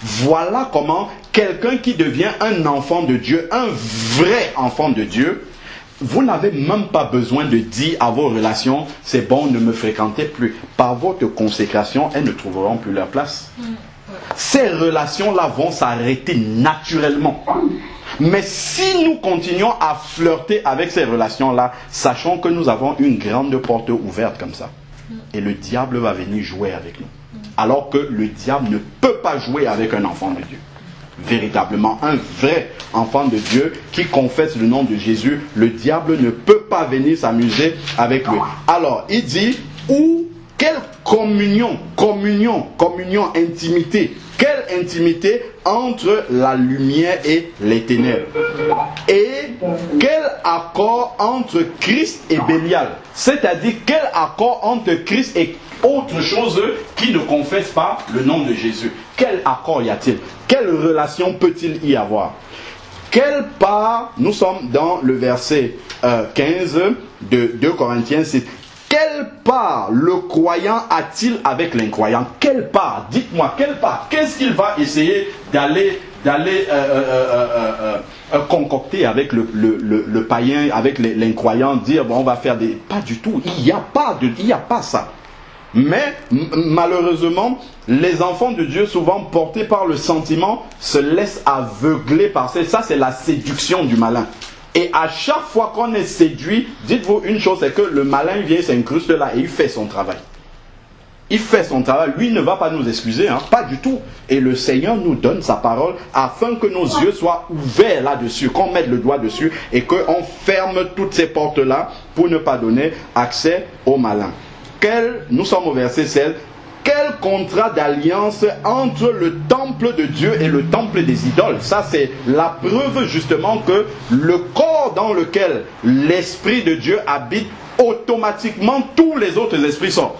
S1: Voilà comment quelqu'un qui devient un enfant de Dieu, un vrai enfant de Dieu, vous n'avez même pas besoin de dire à vos relations, c'est bon, ne me fréquentez plus. Par votre consécration, elles ne trouveront plus leur place. Ces relations-là vont s'arrêter naturellement. Mais si nous continuons à flirter avec ces relations-là, sachons que nous avons une grande porte ouverte comme ça. Et le diable va venir jouer avec nous. Alors que le diable ne peut pas jouer avec un enfant de Dieu. Véritablement, un vrai enfant de Dieu qui confesse le nom de Jésus, le diable ne peut pas venir s'amuser avec lui. Alors, il dit, ou quelle communion, intimité, quelle intimité entre la lumière et les ténèbres. Et quel accord entre Christ et Bélial. C'est-à-dire quel accord entre Christ et autre chose qui ne confesse pas le nom de Jésus. Quel accord y a-t-il? Quelle relation peut-il y avoir? Quelle part, nous sommes dans le verset 15 de 2 Corinthiens 6. Quelle part le croyant a-t-il avec l'incroyant? Quelle part? Dites-moi, quelle part? Qu'est-ce qu'il va essayer d'aller concocter avec le païen, avec l'incroyant, dire bon, on va faire des... Pas du tout, il n'y a pas ça. Mais malheureusement, les enfants de Dieu, souvent portés par le sentiment, se laissent aveugler par ça. C'est la séduction du malin. Et à chaque fois qu'on est séduit, dites-vous une chose, c'est que le malin vient s'incruste là et il fait son travail. Il fait son travail. Lui ne va pas nous excuser, hein, pas du tout. Et le Seigneur nous donne sa parole afin que nos yeux soient ouverts là-dessus, qu'on mette le doigt dessus et qu'on ferme toutes ces portes-là pour ne pas donner accès au malin. Nous sommes au verset 16. Quel contrat d'alliance entre le temple de Dieu et le temple des idoles? Ça, c'est la preuve justement que le corps dans lequel l'Esprit de Dieu habite, automatiquement tous les autres esprits sortent.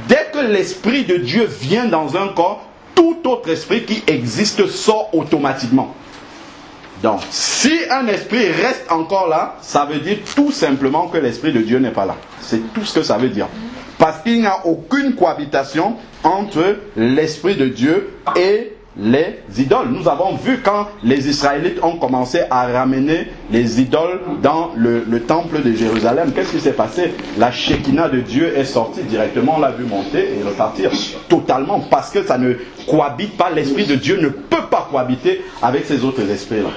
S1: Dès que l'Esprit de Dieu vient dans un corps, tout autre esprit qui existe sort automatiquement. Donc, si un esprit reste encore là, ça veut dire tout simplement que l'Esprit de Dieu n'est pas là. C'est tout ce que ça veut dire. Parce qu'il n'y a aucune cohabitation entre l'Esprit de Dieu et les idoles. Nous avons vu quand les Israélites ont commencé à ramener les idoles dans le temple de Jérusalem. Qu'est-ce qui s'est passé? La Shekinah de Dieu est sortie directement, on l'a vu monter et repartir totalement. Parce que ça ne cohabite pas, l'Esprit de Dieu ne peut pas cohabiter avec ces autres esprits-là.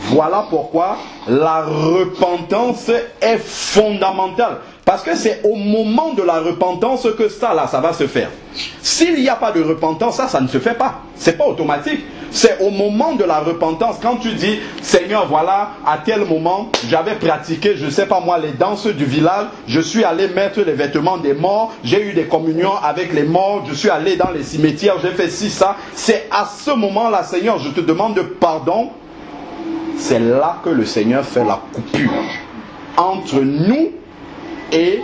S1: Voilà pourquoi la repentance est fondamentale. Parce que c'est au moment de la repentance que ça va se faire. S'il n'y a pas de repentance, ça ne se fait pas. C'est pas automatique. C'est au moment de la repentance, quand tu dis, Seigneur, voilà, à tel moment, j'avais pratiqué, je ne sais pas moi, les danses du village, je suis allé mettre les vêtements des morts, j'ai eu des communions avec les morts, je suis allé dans les cimetières, j'ai fait ci, ça. C'est à ce moment-là, Seigneur, je te demande pardon. C'est là que le Seigneur fait la coupure entre nous et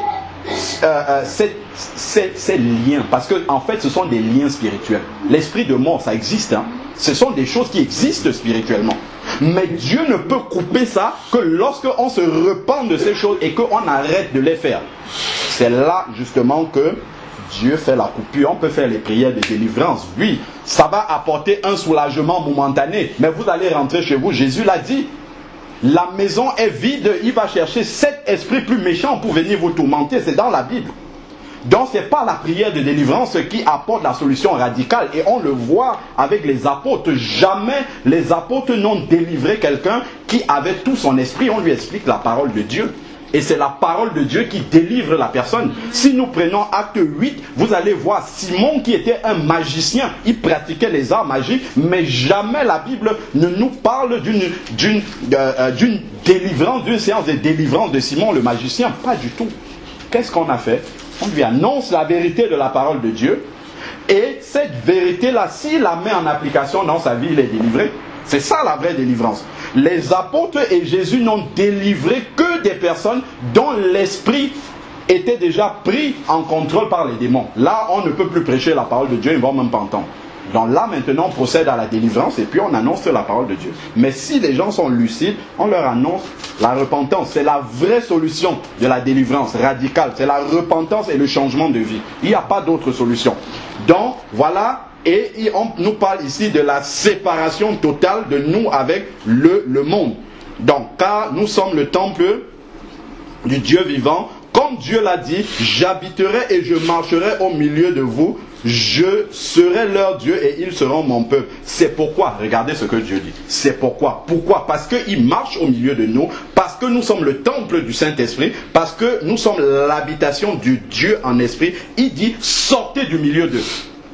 S1: ces liens. Parce que en fait, ce sont des liens spirituels. L'esprit de mort, ça existe. Hein? Ce sont des choses qui existent spirituellement. Mais Dieu ne peut couper ça que lorsqu'on se repent de ces choses et qu'on arrête de les faire. C'est là justement que Dieu fait la coupure. On peut faire les prières de délivrance. Oui, ça va apporter un soulagement momentané. Mais vous allez rentrer chez vous. Jésus l'a dit. La maison est vide. Il va chercher 7 esprits plus méchants pour venir vous tourmenter. C'est dans la Bible. Donc ce n'est pas la prière de délivrance qui apporte la solution radicale. Et on le voit avec les apôtres. Jamais les apôtres n'ont délivré quelqu'un qui avait tout son esprit. On lui explique la parole de Dieu. Et c'est la parole de Dieu qui délivre la personne. Si nous prenons Acte 8, vous allez voir Simon qui était un magicien. Il pratiquait les arts magiques, mais jamais la Bible ne nous parle d'une délivrance, d'une séance de délivrance de Simon le magicien. Pas du tout. Qu'est-ce qu'on a fait? On lui annonce la vérité de la parole de Dieu. Et cette vérité-là, s'il la met en application dans sa vie, il est délivré. C'est ça la vraie délivrance. Les apôtres et Jésus n'ont délivré que des personnes dont l'esprit était déjà pris en contrôle par les démons. Là, on ne peut plus prêcher la parole de Dieu, ils ne vont même pas entendre. Donc là, maintenant, on procède à la délivrance et puis on annonce la parole de Dieu. Mais si les gens sont lucides, on leur annonce la repentance. C'est la vraie solution de la délivrance radicale. C'est la repentance et le changement de vie. Il n'y a pas d'autre solution. Donc, voilà. Et on nous parle ici de la séparation totale de nous avec le monde. Donc, car nous sommes le temple du Dieu vivant, comme Dieu l'a dit, j'habiterai et je marcherai au milieu de vous, je serai leur Dieu et ils seront mon peuple. C'est pourquoi, regardez ce que Dieu dit, c'est pourquoi. Pourquoi? Parce qu'il marche au milieu de nous, parce que nous sommes le temple du Saint-Esprit, parce que nous sommes l'habitation du Dieu en esprit. Il dit, sortez du milieu d'eux.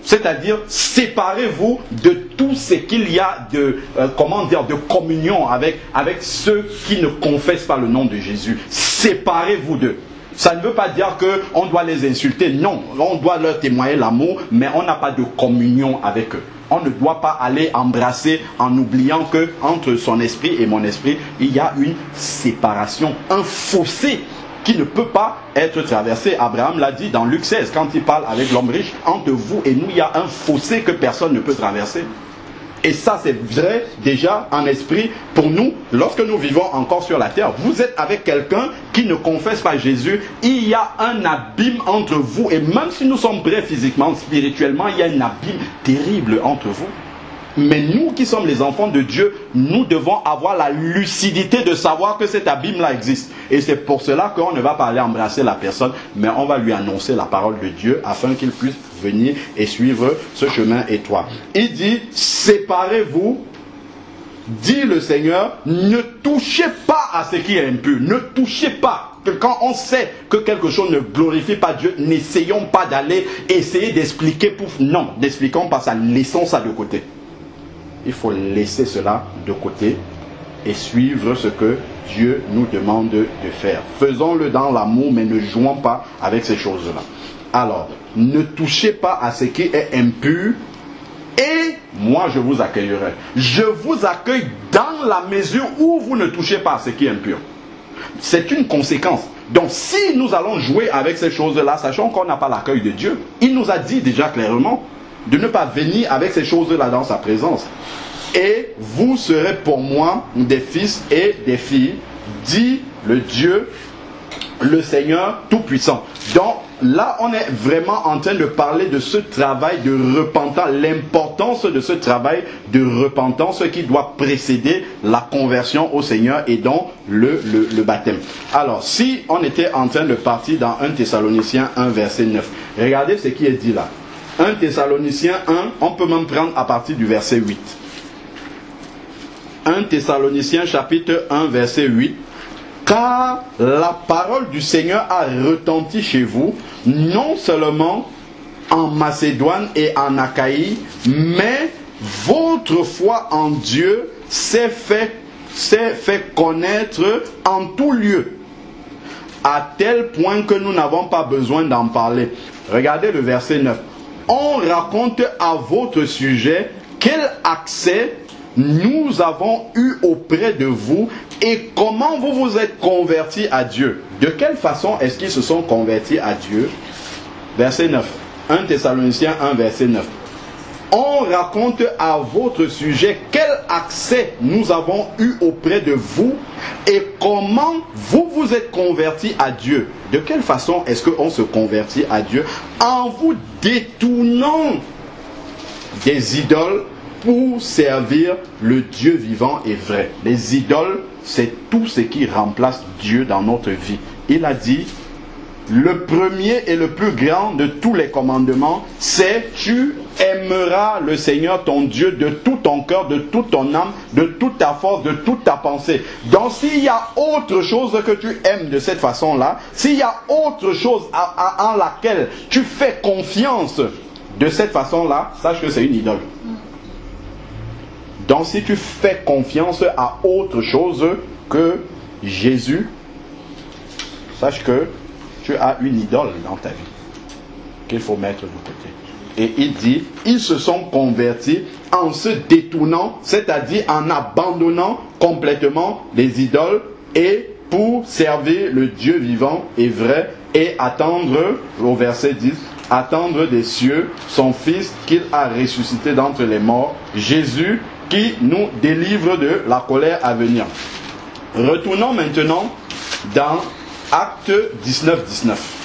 S1: C'est-à-dire, séparez-vous de tout ce qu'il y a de, de communion avec ceux qui ne confessent pas le nom de Jésus. Séparez-vous d'eux. Ça ne veut pas dire qu'on doit les insulter. Non, on doit leur témoigner l'amour, mais on n'a pas de communion avec eux. On ne doit pas aller embrasser en oubliant que entre son esprit et mon esprit, il y a une séparation, un fossé qui ne peut pas être traversé. Abraham l'a dit dans Luc 16, quand il parle avec l'homme riche, entre vous et nous, il y a un fossé que personne ne peut traverser. Et ça, c'est vrai déjà en esprit pour nous, lorsque nous vivons encore sur la terre. Vous êtes avec quelqu'un qui ne confesse pas Jésus. Il y a un abîme entre vous. Et même si nous sommes prêts physiquement, spirituellement, il y a un abîme terrible entre vous. Mais nous qui sommes les enfants de Dieu, nous devons avoir la lucidité de savoir que cet abîme-là existe. Et c'est pour cela qu'on ne va pas aller embrasser la personne, mais on va lui annoncer la parole de Dieu afin qu'il puisse venir et suivre ce chemin étroit. Il dit, séparez-vous, dit le Seigneur, ne touchez pas à ce qui est impur, ne touchez pas. Que quand on sait que quelque chose ne glorifie pas Dieu, n'essayons pas d'aller essayer d'expliquer pour... Non, n'expliquons pas ça, laissons ça de côté. Il faut laisser cela de côté et suivre ce que Dieu nous demande de faire. Faisons-le dans l'amour, mais ne jouons pas avec ces choses-là. Alors, ne touchez pas à ce qui est impur et moi je vous accueillerai. Je vous accueille dans la mesure où vous ne touchez pas à ce qui est impur. C'est une conséquence. Donc si nous allons jouer avec ces choses-là, sachant qu'on n'a pas l'accueil de Dieu, il nous a dit déjà clairement de ne pas venir avec ces choses-là dans sa présence. Et vous serez pour moi des fils et des filles, dit le Dieu, le Seigneur Tout-Puissant. Donc là, on est vraiment en train de parler de ce travail de repentance, l'importance de ce travail de repentance qui doit précéder la conversion au Seigneur et donc le baptême. Alors, si on était en train de partir dans 1 Thessaloniciens 1, verset 9, regardez ce qui est dit là. 1 Thessaloniciens 1, on peut même prendre à partir du verset 8. 1 Thessaloniciens chapitre 1, verset 8. Car la parole du Seigneur a retenti chez vous, non seulement en Macédoine et en Achaïe, mais votre foi en Dieu s'est fait connaître en tout lieu, à tel point que nous n'avons pas besoin d'en parler. Regardez le verset 9. On raconte à votre sujet quel accès nous avons eu auprès de vous et comment vous vous êtes convertis à Dieu. De quelle façon est-ce qu'ils se sont convertis à Dieu? Verset 9. 1 Thessaloniciens 1, verset 9. On raconte à votre sujet quel accès nous avons eu auprès de vous et comment vous vous êtes convertis à Dieu. De quelle façon est-ce qu'on se convertit à Dieu? En vous détournant des idoles pour servir le Dieu vivant et vrai. Les idoles, c'est tout ce qui remplace Dieu dans notre vie. Il a dit, le premier et le plus grand de tous les commandements, c'est tu aimeras le Seigneur ton Dieu de tout ton cœur, de toute ton âme, de toute ta force, de toute ta pensée. Donc s'il y a autre chose que tu aimes de cette façon-là, s'il y a autre chose en laquelle tu fais confiance de cette façon-là, sache que c'est une idole. Donc si tu fais confiance à autre chose que Jésus, sache que tu as une idole dans ta vie qu'il faut mettre de côté. Et il dit, ils se sont convertis en se détournant, c'est-à-dire en abandonnant complètement les idoles et pour servir le Dieu vivant et vrai et attendre, au verset 10, attendre des cieux son Fils qu'il a ressuscité d'entre les morts, Jésus qui nous délivre de la colère à venir. Retournons maintenant dans Acte 19, 19.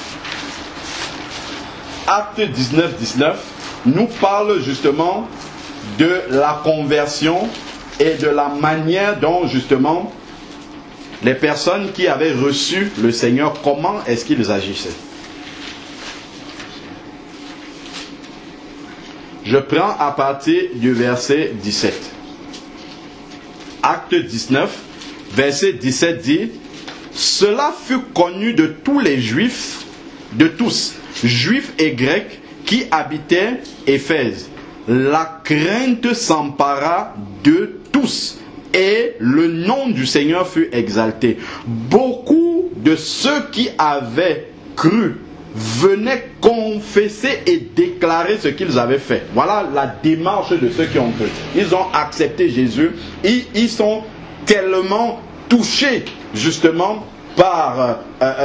S1: Acte 19, 19 nous parle justement de la conversion et de la manière dont justement les personnes qui avaient reçu le Seigneur, comment est-ce qu'ils agissaient? Je prends à partir du verset 17. Acte 19, verset 17 dit: cela fut connu de tous les Juifs, de tous, Juifs et Grecs, qui habitaient Éphèse. La crainte s'empara de tous, et le nom du Seigneur fut exalté. Beaucoup de ceux qui avaient cru venaient confesser et déclarer ce qu'ils avaient fait. Voilà la démarche de ceux qui ont cru. Ils ont accepté Jésus. Ils sont tellement touchés justement par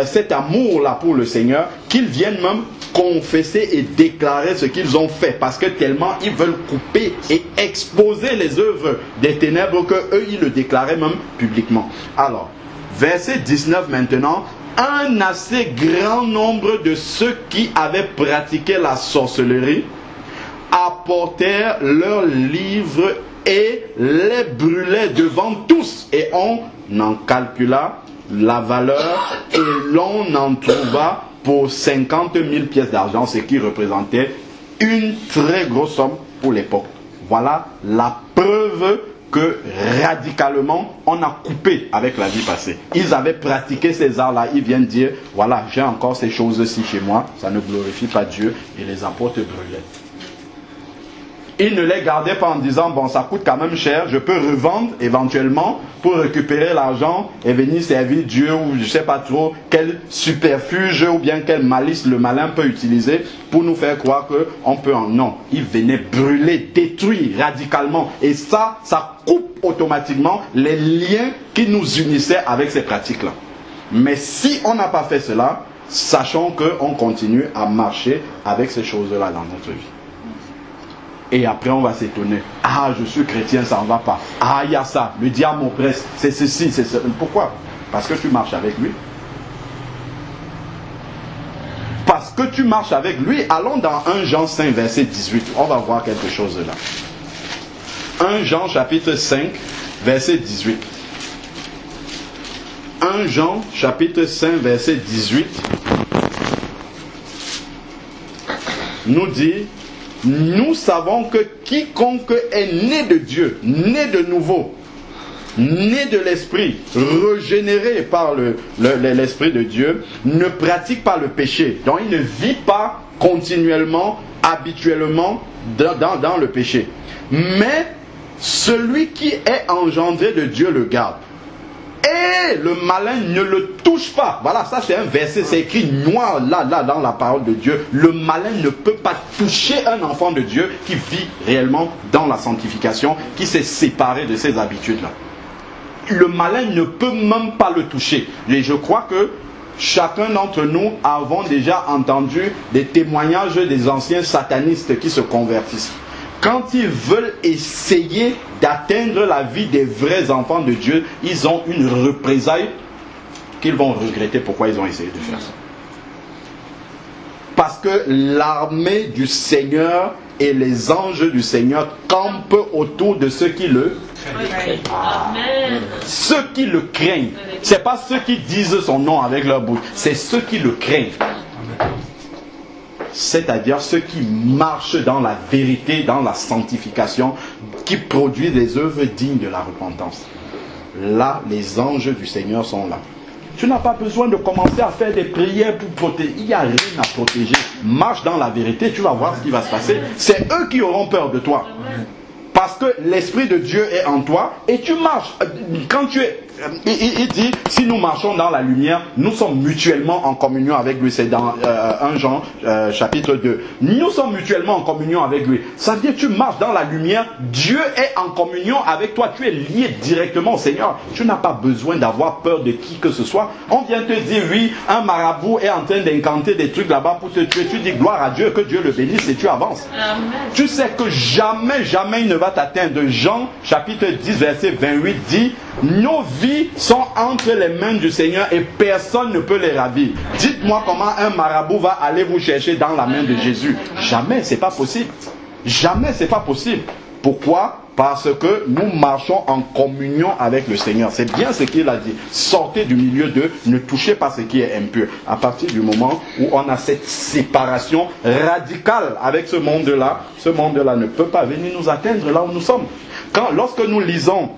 S1: cet amour-là pour le Seigneur qu'ils viennent même confesser et déclarer ce qu'ils ont fait, parce que tellement ils veulent couper et exposer les œuvres des ténèbres que eux ils le déclaraient même publiquement. Alors, verset 19 maintenant: un assez grand nombre de ceux qui avaient pratiqué la sorcellerie apportèrent leurs livres et les brûlaient devant tous, et on en calcula la valeur et l'on en trouva pour 50 000 pièces d'argent, ce qui représentait une très grosse somme pour l'époque. Voilà la preuve que radicalement on a coupé avec la vie passée. Ils avaient pratiqué ces arts-là, ils viennent dire: voilà, j'ai encore ces choses-ci chez moi, ça ne glorifie pas Dieu, et les apôtres brûlaient. Ils ne les gardaient pas en disant: bon, ça coûte quand même cher, je peux revendre éventuellement pour récupérer l'argent et venir servir Dieu, ou je ne sais pas trop quel superfuge ou bien quel malice le malin peut utiliser pour nous faire croire qu'on peut en... Non, ils venaient brûler, détruire radicalement, et ça coupe automatiquement les liens qui nous unissaient avec ces pratiques-là. Mais si on n'a pas fait cela, sachons qu'on continue à marcher avec ces choses-là dans notre vie. Et après on va s'étonner: ah, je suis chrétien, ça ne va pas. Ah, il y a ça, le diable m'oppresse, c'est ceci, c'est ça. Pourquoi? Parce que tu marches avec lui. Parce que tu marches avec lui. Allons dans 1 Jean 5, verset 18. On va voir quelque chose là. 1 Jean chapitre 5, verset 18. 1 Jean chapitre 5, verset 18 nous dit: nous savons que quiconque est né de Dieu, né de nouveau, né de l'Esprit, régénéré par l'Esprit de Dieu, ne pratique pas le péché. Donc il ne vit pas continuellement, habituellement dans le péché. Mais celui qui est engendré de Dieu le garde. Et le malin ne le touche pas. Voilà, ça c'est un verset, c'est écrit noir là dans la parole de Dieu. Le malin ne peut pas toucher un enfant de Dieu qui vit réellement dans la sanctification, qui s'est séparé de ses habitudes-là. Le malin ne peut même pas le toucher. Et je crois que chacun d'entre nous avons déjà entendu des témoignages des anciens satanistes qui se convertissent. Quand ils veulent essayer d'atteindre la vie des vrais enfants de Dieu, ils ont une représaille qu'ils vont regretter pourquoi ils ont essayé de faire ça. Parce que l'armée du Seigneur et les anges du Seigneur campent autour de ceux qui le craignent. Ceux qui le craignent. Ce n'est pas ceux qui disent son nom avec leur bouche, c'est ceux qui le craignent. C'est-à-dire ceux qui marchent dans la vérité, dans la sanctification, qui produisent des œuvres dignes de la repentance. Là, les anges du Seigneur sont là. Tu n'as pas besoin de commencer à faire des prières pour protéger. Il n'y a rien à protéger. Marche dans la vérité, tu vas voir ce qui va se passer. C'est eux qui auront peur de toi. Parce que l'Esprit de Dieu est en toi et tu marches. Quand tu es... Il dit, si nous marchons dans la lumière, nous sommes mutuellement en communion avec lui. C'est dans 1 Jean chapitre 2. Nous sommes mutuellement en communion avec lui. Ça veut dire que tu marches dans la lumière, Dieu est en communion avec toi. Tu es lié directement au Seigneur. Tu n'as pas besoin d'avoir peur de qui que ce soit. On vient te dire, oui, un marabout est en train d'incanter des trucs là-bas pour te tuer. Tu dis gloire à Dieu, que Dieu le bénisse et tu avances. Amen. Tu sais que jamais il ne va t'atteindre. Jean chapitre 10 verset 28 dit, nos vies sont entre les mains du Seigneur et personne ne peut les ravir. Dites-moi comment un marabout va aller vous chercher dans la main de Jésus. Jamais, c'est pas possible. Jamais, c'est pas possible. Pourquoi? Parce que nous marchons en communion avec le Seigneur. C'est bien ce qu'il a dit. Sortez du milieu d'eux, ne touchez pas ce qui est impur. À partir du moment où on a cette séparation radicale avec ce monde-là ne peut pas venir nous atteindre là où nous sommes. Lorsque nous lisons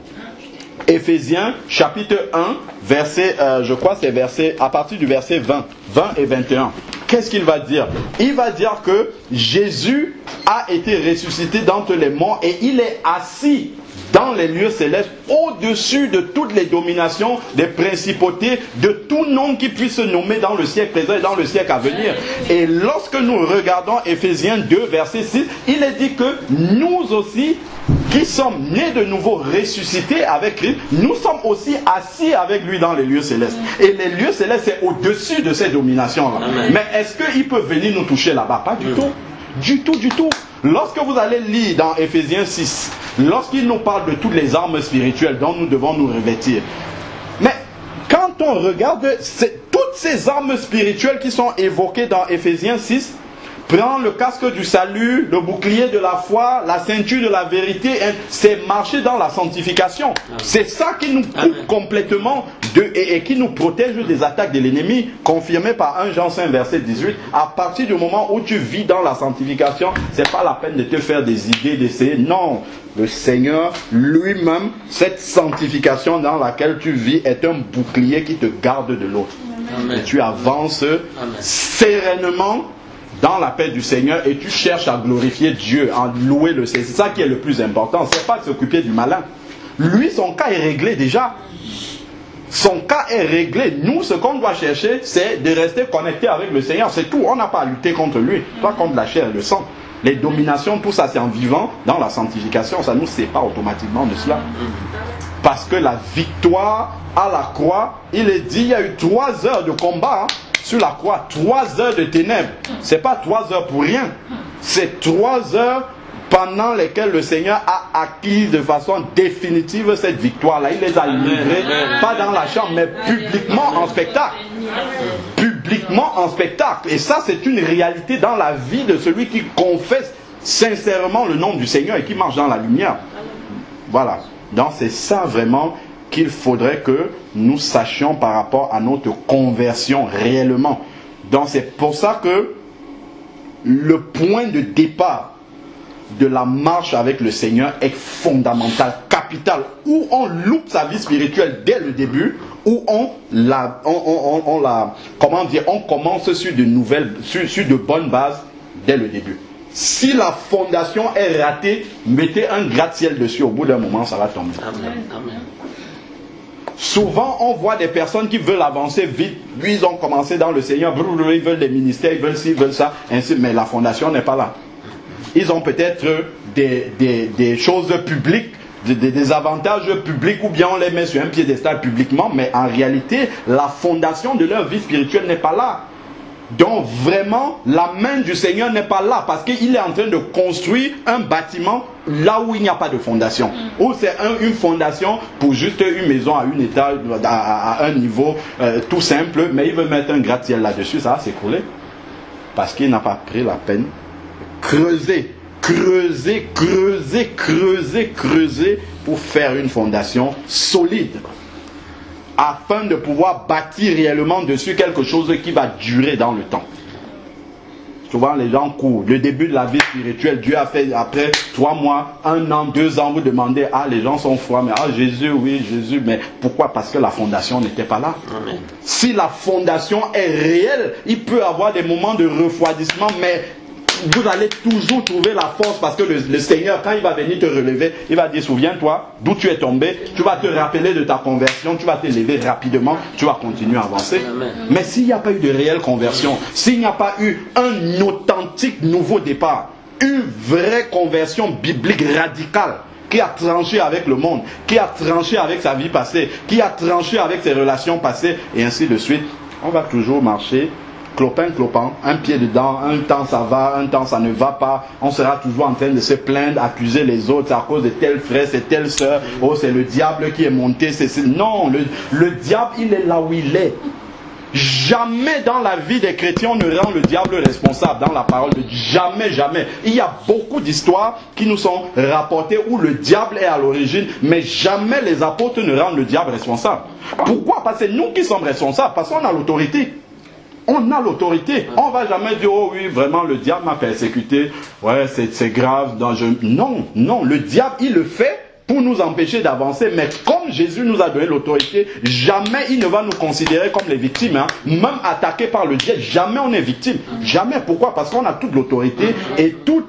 S1: Éphésiens chapitre 1, verset, je crois c'est verset, à partir du verset 20 et 21. Qu'est-ce qu'il va dire? Il va dire que Jésus a été ressuscité d'entre les morts et il est assis dans les lieux célestes au-dessus de toutes les dominations, des principautés, de tout nom qui puisse se nommer dans le siècle présent et dans le siècle à venir. Et lorsque nous regardons Éphésiens 2, verset 6, il est dit que nous aussi, qui sommes nés de nouveau, ressuscités avec Christ, nous sommes aussi assis avec lui dans les lieux célestes. Et les lieux célestes, c'est au-dessus de ces dominations-là. Mais est-ce qu'il peut venir nous toucher là-bas? Pas du tout. Du tout, du tout. Lorsque vous allez lire dans Éphésiens 6, lorsqu'il nous parle de toutes les armes spirituelles dont nous devons nous revêtir, mais quand on regarde toutes ces armes spirituelles qui sont évoquées dans Éphésiens 6, prends le casque du salut, le bouclier de la foi, la ceinture de la vérité, c'est marcher dans la sanctification. C'est ça qui nous coupe complètement et qui nous protège des attaques de l'ennemi, confirmé par 1 Jean 5 verset 18. À partir du moment où tu vis dans la sanctification, c'est pas la peine de te faire des idées, d'essayer. Non, le Seigneur lui-même, cette sanctification dans laquelle tu vis est un bouclier qui te garde de l'autre. Et tu avances sereinement dans la paix du Seigneur et tu cherches à glorifier Dieu, à louer le Seigneur. C'est ça qui est le plus important. C'est pas de s'occuper du malin. Lui, son cas est réglé déjà. Son cas est réglé. Nous, ce qu'on doit chercher, c'est de rester connecté avec le Seigneur. C'est tout. On n'a pas à lutter contre lui, pas contre la chair et le sang. Les dominations, tout ça, c'est en vivant dans la sanctification. Ça ne nous sépare automatiquement de cela. Parce que la victoire à la croix, il est dit, il y a eu 3 heures de combat, sur la croix, 3 heures de ténèbres. C'est pas 3 heures pour rien. C'est 3 heures pendant lesquelles le Seigneur a acquis de façon définitive cette victoire-là. Il les a livrées, pas dans la chambre, mais publiquement en spectacle. Publiquement en spectacle. Et ça, c'est une réalité dans la vie de celui qui confesse sincèrement le nom du Seigneur et qui marche dans la lumière. Voilà. Donc c'est ça vraiment qu'il faudrait que nous sachions par rapport à notre conversion réellement. Donc c'est pour ça que le point de départ de la marche avec le Seigneur est fondamental, capital, où on loupe sa vie spirituelle dès le début, où on commence sur de bonnes bases dès le début. Si la fondation est ratée, mettez un gratte-ciel dessus, au bout d'un moment ça va tomber. Amen. Amen. Souvent, on voit des personnes qui veulent avancer vite. Puis, ils ont commencé dans le Seigneur. Ils veulent des ministères, ils veulent ci, ils veulent ça. Ainsi, mais la fondation n'est pas là. Ils ont peut-être des choses publiques, des avantages publics, ou bien on les met sur un piédestal publiquement. Mais en réalité, la fondation de leur vie spirituelle n'est pas là. Donc vraiment, la main du Seigneur n'est pas là parce qu'il est en train de construire un bâtiment là où il n'y a pas de fondation. Ou c'est une fondation pour juste une maison à une étage, à un niveau tout simple, mais il veut mettre un gratte-ciel là-dessus, ça va s'écrouler. Parce qu'il n'a pas pris la peine de creuser pour faire une fondation solide, afin de pouvoir bâtir réellement dessus quelque chose qui va durer dans le temps. Souvent les gens courent. Le début de la vie spirituelle, Dieu a fait après 3 mois, 1 an, 2 ans, vous demandez, les gens sont froids, mais Jésus, oui, Jésus, mais pourquoi? Parce que la fondation n'était pas là. Amen. Si la fondation est réelle, il peut y avoir des moments de refroidissement, mais vous allez toujours trouver la force parce que le Seigneur, quand il va venir te relever, il va dire, souviens-toi d'où tu es tombé, tu vas te rappeler de ta conversion, tu vas te lever rapidement, tu vas continuer à avancer. Amen. Mais s'il n'y a pas eu de réelle conversion, s'il n'y a pas eu un authentique nouveau départ, une vraie conversion biblique radicale, qui a tranché avec le monde, qui a tranché avec sa vie passée, qui a tranché avec ses relations passées, et ainsi de suite, on va toujours marcher clopin, un pied dedans, un temps ça va, un temps ça ne va pas, on sera toujours en train de se plaindre, accuser les autres, c'est à cause de tel frère, c'est telle soeur, c'est le diable qui est monté, non, le diable il est là où il est. Jamais dans la vie des chrétiens on ne rend le diable responsable dans la parole de Dieu. Jamais, jamais. Il y a beaucoup d'histoires qui nous sont rapportées où le diable est à l'origine, mais jamais les apôtres ne rendent le diable responsable. Pourquoi? Parce que c'est nous qui sommes responsables, parce qu'on a l'autorité. On a l'autorité. On ne va jamais dire, oh oui, vraiment, le diable m'a persécuté. Ouais, c'est grave. Non, non, le diable, il le fait pour nous empêcher d'avancer. Mais comme Jésus nous a donné l'autorité, jamais il ne va nous considérer comme les victimes. Hein. Même attaqués par le diable, jamais on est victime. Jamais. Pourquoi? Parce qu'on a toute l'autorité et tout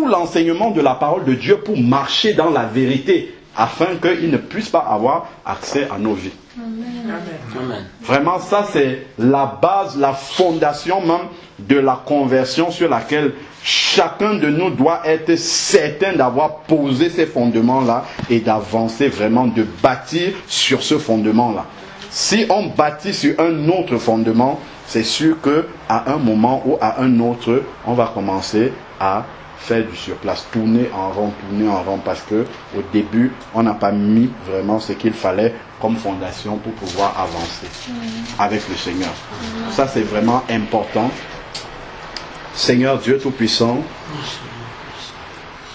S1: l'enseignement de la parole de Dieu pour marcher dans la vérité, afin qu'il ne puisse pas avoir accès à nos vies. Amen. Vraiment, ça c'est la base, la fondation même de la conversion sur laquelle chacun de nous doit être certain d'avoir posé ces fondements-là et d'avancer vraiment, de bâtir sur ce fondement-là. Si on bâtit sur un autre fondement, c'est sûr qu'à un moment ou à un autre, on va commencer à faire du surplace, tourner en rond, parce que au début, on n'a pas mis vraiment ce qu'il fallait comme fondation pour pouvoir avancer avec le Seigneur. Ça, c'est vraiment important. Seigneur Dieu Tout-Puissant,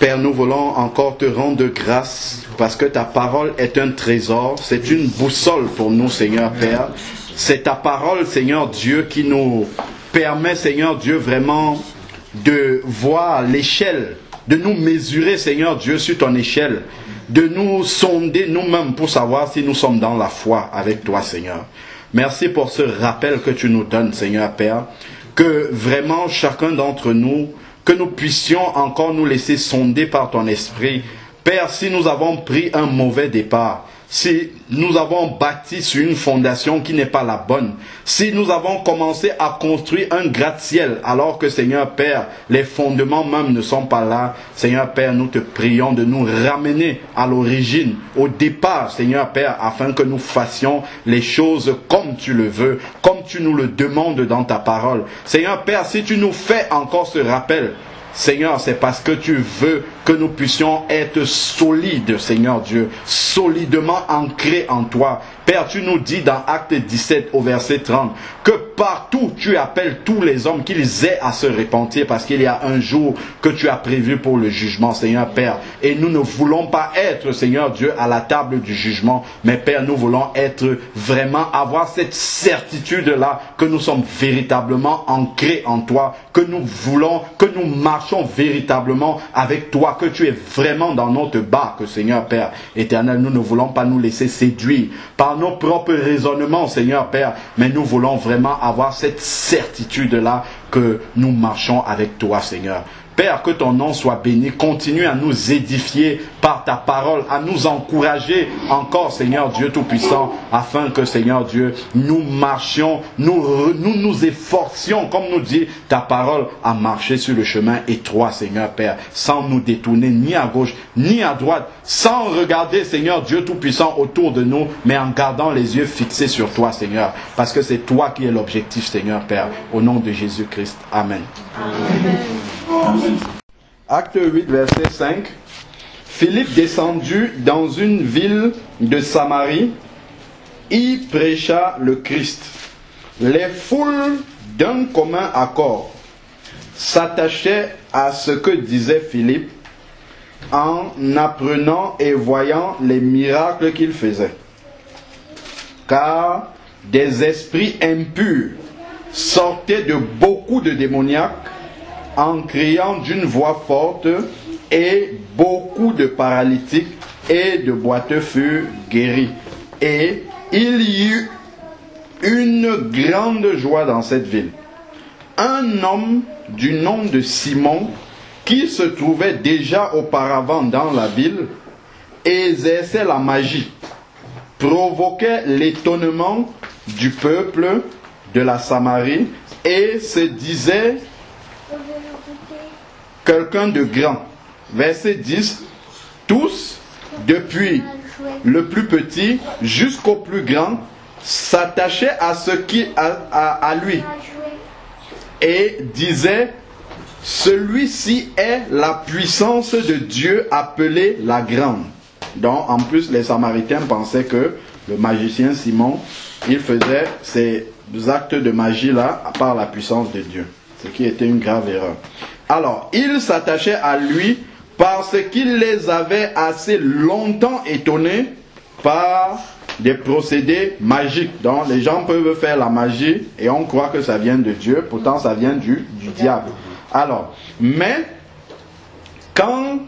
S1: Père, nous voulons encore te rendre grâce parce que ta parole est un trésor, c'est une boussole pour nous, Seigneur Père. C'est ta parole, Seigneur Dieu, qui nous permet, Seigneur Dieu, vraiment de voir l'échelle, de nous mesurer, Seigneur Dieu, sur ton échelle, de nous sonder nous-mêmes pour savoir si nous sommes dans la foi avec toi, Seigneur. Merci pour ce rappel que tu nous donnes, Seigneur Père, que vraiment chacun d'entre nous, que nous puissions encore nous laisser sonder par ton esprit. Père, si nous avons pris un mauvais départ, si nous avons bâti sur une fondation qui n'est pas la bonne, si nous avons commencé à construire un gratte-ciel alors que, Seigneur Père, les fondements même ne sont pas là, Seigneur Père, nous te prions de nous ramener à l'origine, au départ, Seigneur Père, afin que nous fassions les choses comme tu le veux, comme tu nous le demandes dans ta parole. Seigneur Père, si tu nous fais encore ce rappel, Seigneur, c'est parce que tu veux que nous puissions être solides, Seigneur Dieu, solidement ancrés en toi. Père, tu nous dis dans Acte 17 au verset 30 que partout tu appelles tous les hommes qu'ils aient à se repentir parce qu'il y a un jour que tu as prévu pour le jugement, Seigneur Père. Et nous ne voulons pas être, Seigneur Dieu, à la table du jugement, mais Père, nous voulons être vraiment, avoir cette certitude-là que nous sommes véritablement ancrés en toi, que nous voulons, que nous marchons véritablement avec toi, que tu es vraiment dans notre barque, Seigneur Père éternel. Nous ne voulons pas nous laisser séduire par nos propres raisonnements, Seigneur Père, mais nous voulons vraiment avoir cette certitude-là que nous marchons avec toi, Seigneur. Père, que ton nom soit béni. Continue à nous édifier par ta parole, à nous encourager encore, Seigneur Dieu Tout-Puissant, afin que, Seigneur Dieu, nous marchions, nous efforcions, comme nous dit ta parole, à marcher sur le chemin étroit, Seigneur Père, sans nous détourner ni à gauche, ni à droite, sans regarder, Seigneur Dieu Tout-Puissant, autour de nous, mais en gardant les yeux fixés sur toi, Seigneur, parce que c'est toi qui es l'objectif, Seigneur Père, au nom de Jésus-Christ. Amen. Amen. Acte 8, verset 5. Philippe descendu dans une ville de Samarie, y prêcha le Christ. Les foules d'un commun accord s'attachaient à ce que disait Philippe en apprenant et voyant les miracles qu'il faisait. Car des esprits impurs sortaient de beaucoup de démoniaques en criant d'une voix forte, et beaucoup de paralytiques et de boiteux furent guéris. Et il y eut une grande joie dans cette ville. Un homme du nom de Simon, qui se trouvait déjà auparavant dans la ville, exerçait la magie, provoquait l'étonnement du peuple de la Samarie et se disait quelqu'un de grand. Verset 10. Tous, depuis le plus petit jusqu'au plus grand, s'attachaient à ce qui à lui et disaient: celui-ci est la puissance de Dieu appelée la grande. Donc en plus les Samaritains pensaient que le magicien Simon, il faisait actes de magie là, à part la puissance de Dieu. Ce qui était une grave erreur. Alors, ils s'attachaient à lui parce qu'il les avait assez longtemps étonnés par des procédés magiques. Donc, les gens peuvent faire la magie et on croit que ça vient de Dieu, pourtant ça vient du diable. Alors, mais quand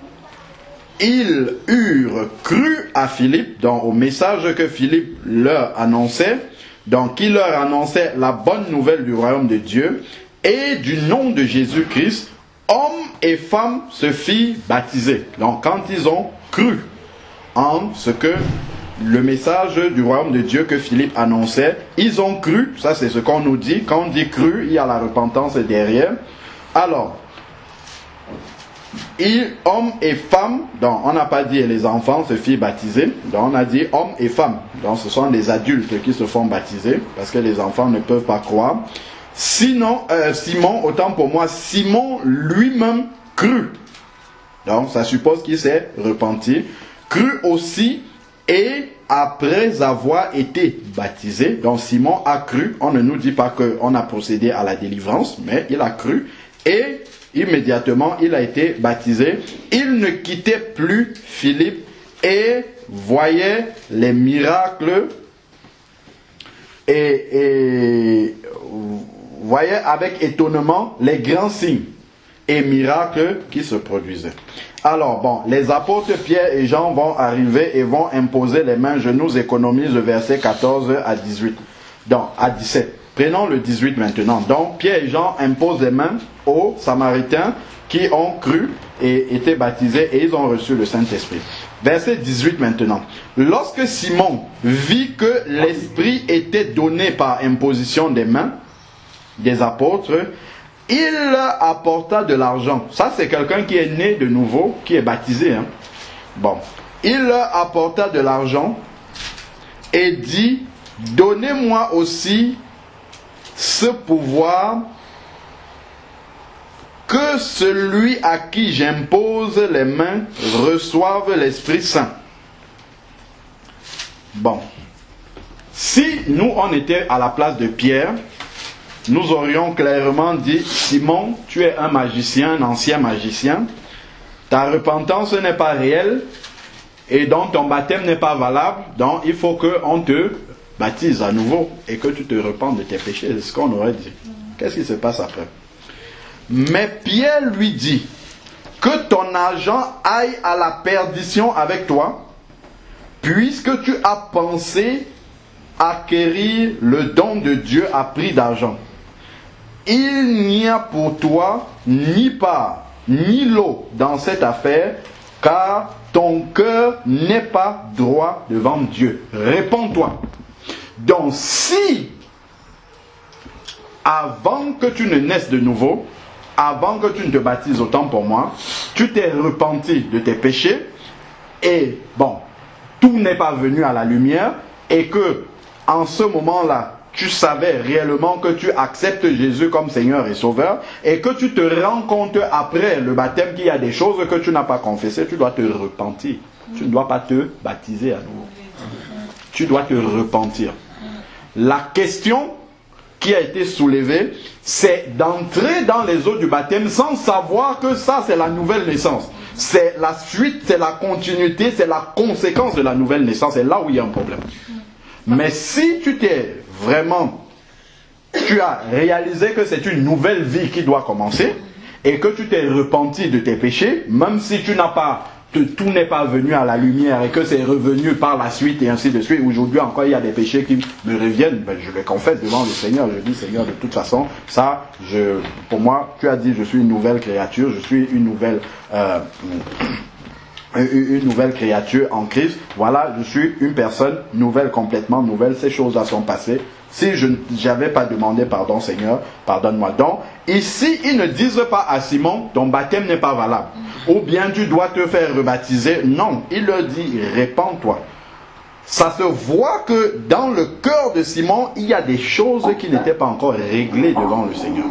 S1: ils eurent cru à Philippe, donc au message que Philippe leur annonçait, donc il leur annonçait la bonne nouvelle du royaume de Dieu et du nom de Jésus-Christ, hommes et femmes se firent baptiser. Donc quand ils ont cru en ce que le message du royaume de Dieu que Philippe annonçait, ils ont cru, ça c'est ce qu'on nous dit, quand on dit cru, il y a la repentance derrière. Alors, hommes et femmes, donc on n'a pas dit les enfants se firent baptiser, donc on a dit hommes et femmes, donc ce sont des adultes qui se font baptiser, parce que les enfants ne peuvent pas croire. Sinon, Simon, autant pour moi, Simon lui-même crut, donc ça suppose qu'il s'est repenti, crut aussi, et après avoir été baptisé, donc Simon a cru, on ne nous dit pas qu'on a procédé à la délivrance, mais il a cru, et immédiatement, il a été baptisé. Il ne quittait plus Philippe et voyait les miracles et voyait avec étonnement les grands signes et miracles qui se produisaient. Alors bon, les apôtres Pierre et Jean vont arriver et vont imposer les mains. Je nous économise le verset 14 à 18. Donc, à 17. Prenons le 18 maintenant. Donc, Pierre et Jean imposent les mains aux Samaritains qui ont cru et été baptisés et ils ont reçu le Saint-Esprit. Verset 18 maintenant. Lorsque Simon vit que l'Esprit était donné par imposition des mains des apôtres, il apporta de l'argent. Ça, c'est quelqu'un qui est né de nouveau, qui est baptisé. Hein? Bon. Il apporta de l'argent et dit, donnez-moi aussi ce pouvoir que celui à qui j'impose les mains reçoive l'Esprit Saint. Bon. Si nous, on était à la place de Pierre, nous aurions clairement dit, Simon, tu es un magicien, un ancien magicien, ta repentance n'est pas réelle, et donc ton baptême n'est pas valable, donc il faut qu'on te baptise à nouveau, et que tu te repentes de tes péchés. C'est ce qu'on aurait dit. Qu'est-ce qui se passe après? Mais Pierre lui dit, que ton argent aille à la perdition avec toi, puisque tu as pensé acquérir le don de Dieu à prix d'argent. Il n'y a pour toi ni part, ni lot dans cette affaire, car ton cœur n'est pas droit devant Dieu. Réponds-toi. Donc si, avant que tu ne naisses de nouveau, avant que tu ne te baptises autant pour moi, tu t'es repenti de tes péchés, et bon, tout n'est pas venu à la lumière, et que en ce moment-là, tu savais réellement que tu acceptes Jésus comme Seigneur et Sauveur, et que tu te rends compte après le baptême qu'il y a des choses que tu n'as pas confessées, tu dois te repentir. Tu ne dois pas te baptiser à nouveau. Tu dois te repentir. La question qui a été soulevée, c'est d'entrer dans les eaux du baptême sans savoir que ça, c'est la nouvelle naissance. C'est la suite, c'est la continuité, c'est la conséquence de la nouvelle naissance. C'est là où il y a un problème. Mais si tu as réalisé que c'est une nouvelle vie qui doit commencer, et que tu t'es repenti de tes péchés, même si tu n'as pas, tout n'est pas venu à la lumière, et que c'est revenu par la suite, et ainsi de suite. Aujourd'hui encore, il y a des péchés qui me reviennent, ben, je les confesse devant le Seigneur. Je dis, Seigneur, de toute façon, ça, pour moi, tu as dit, je suis une nouvelle créature, je suis une nouvelle créature en Christ. Voilà, je suis une personne nouvelle, complètement nouvelle. Ces choses-là sont passées. Si je n'avais pas demandé pardon, Seigneur, pardonne-moi. Donc, ici, ils ne disent pas à Simon, ton baptême n'est pas valable. Ou bien tu dois te faire rebaptiser. Non, il leur dit, répands-toi. Ça se voit que dans le cœur de Simon, il y a des choses qui n'étaient pas encore réglées devant le Seigneur.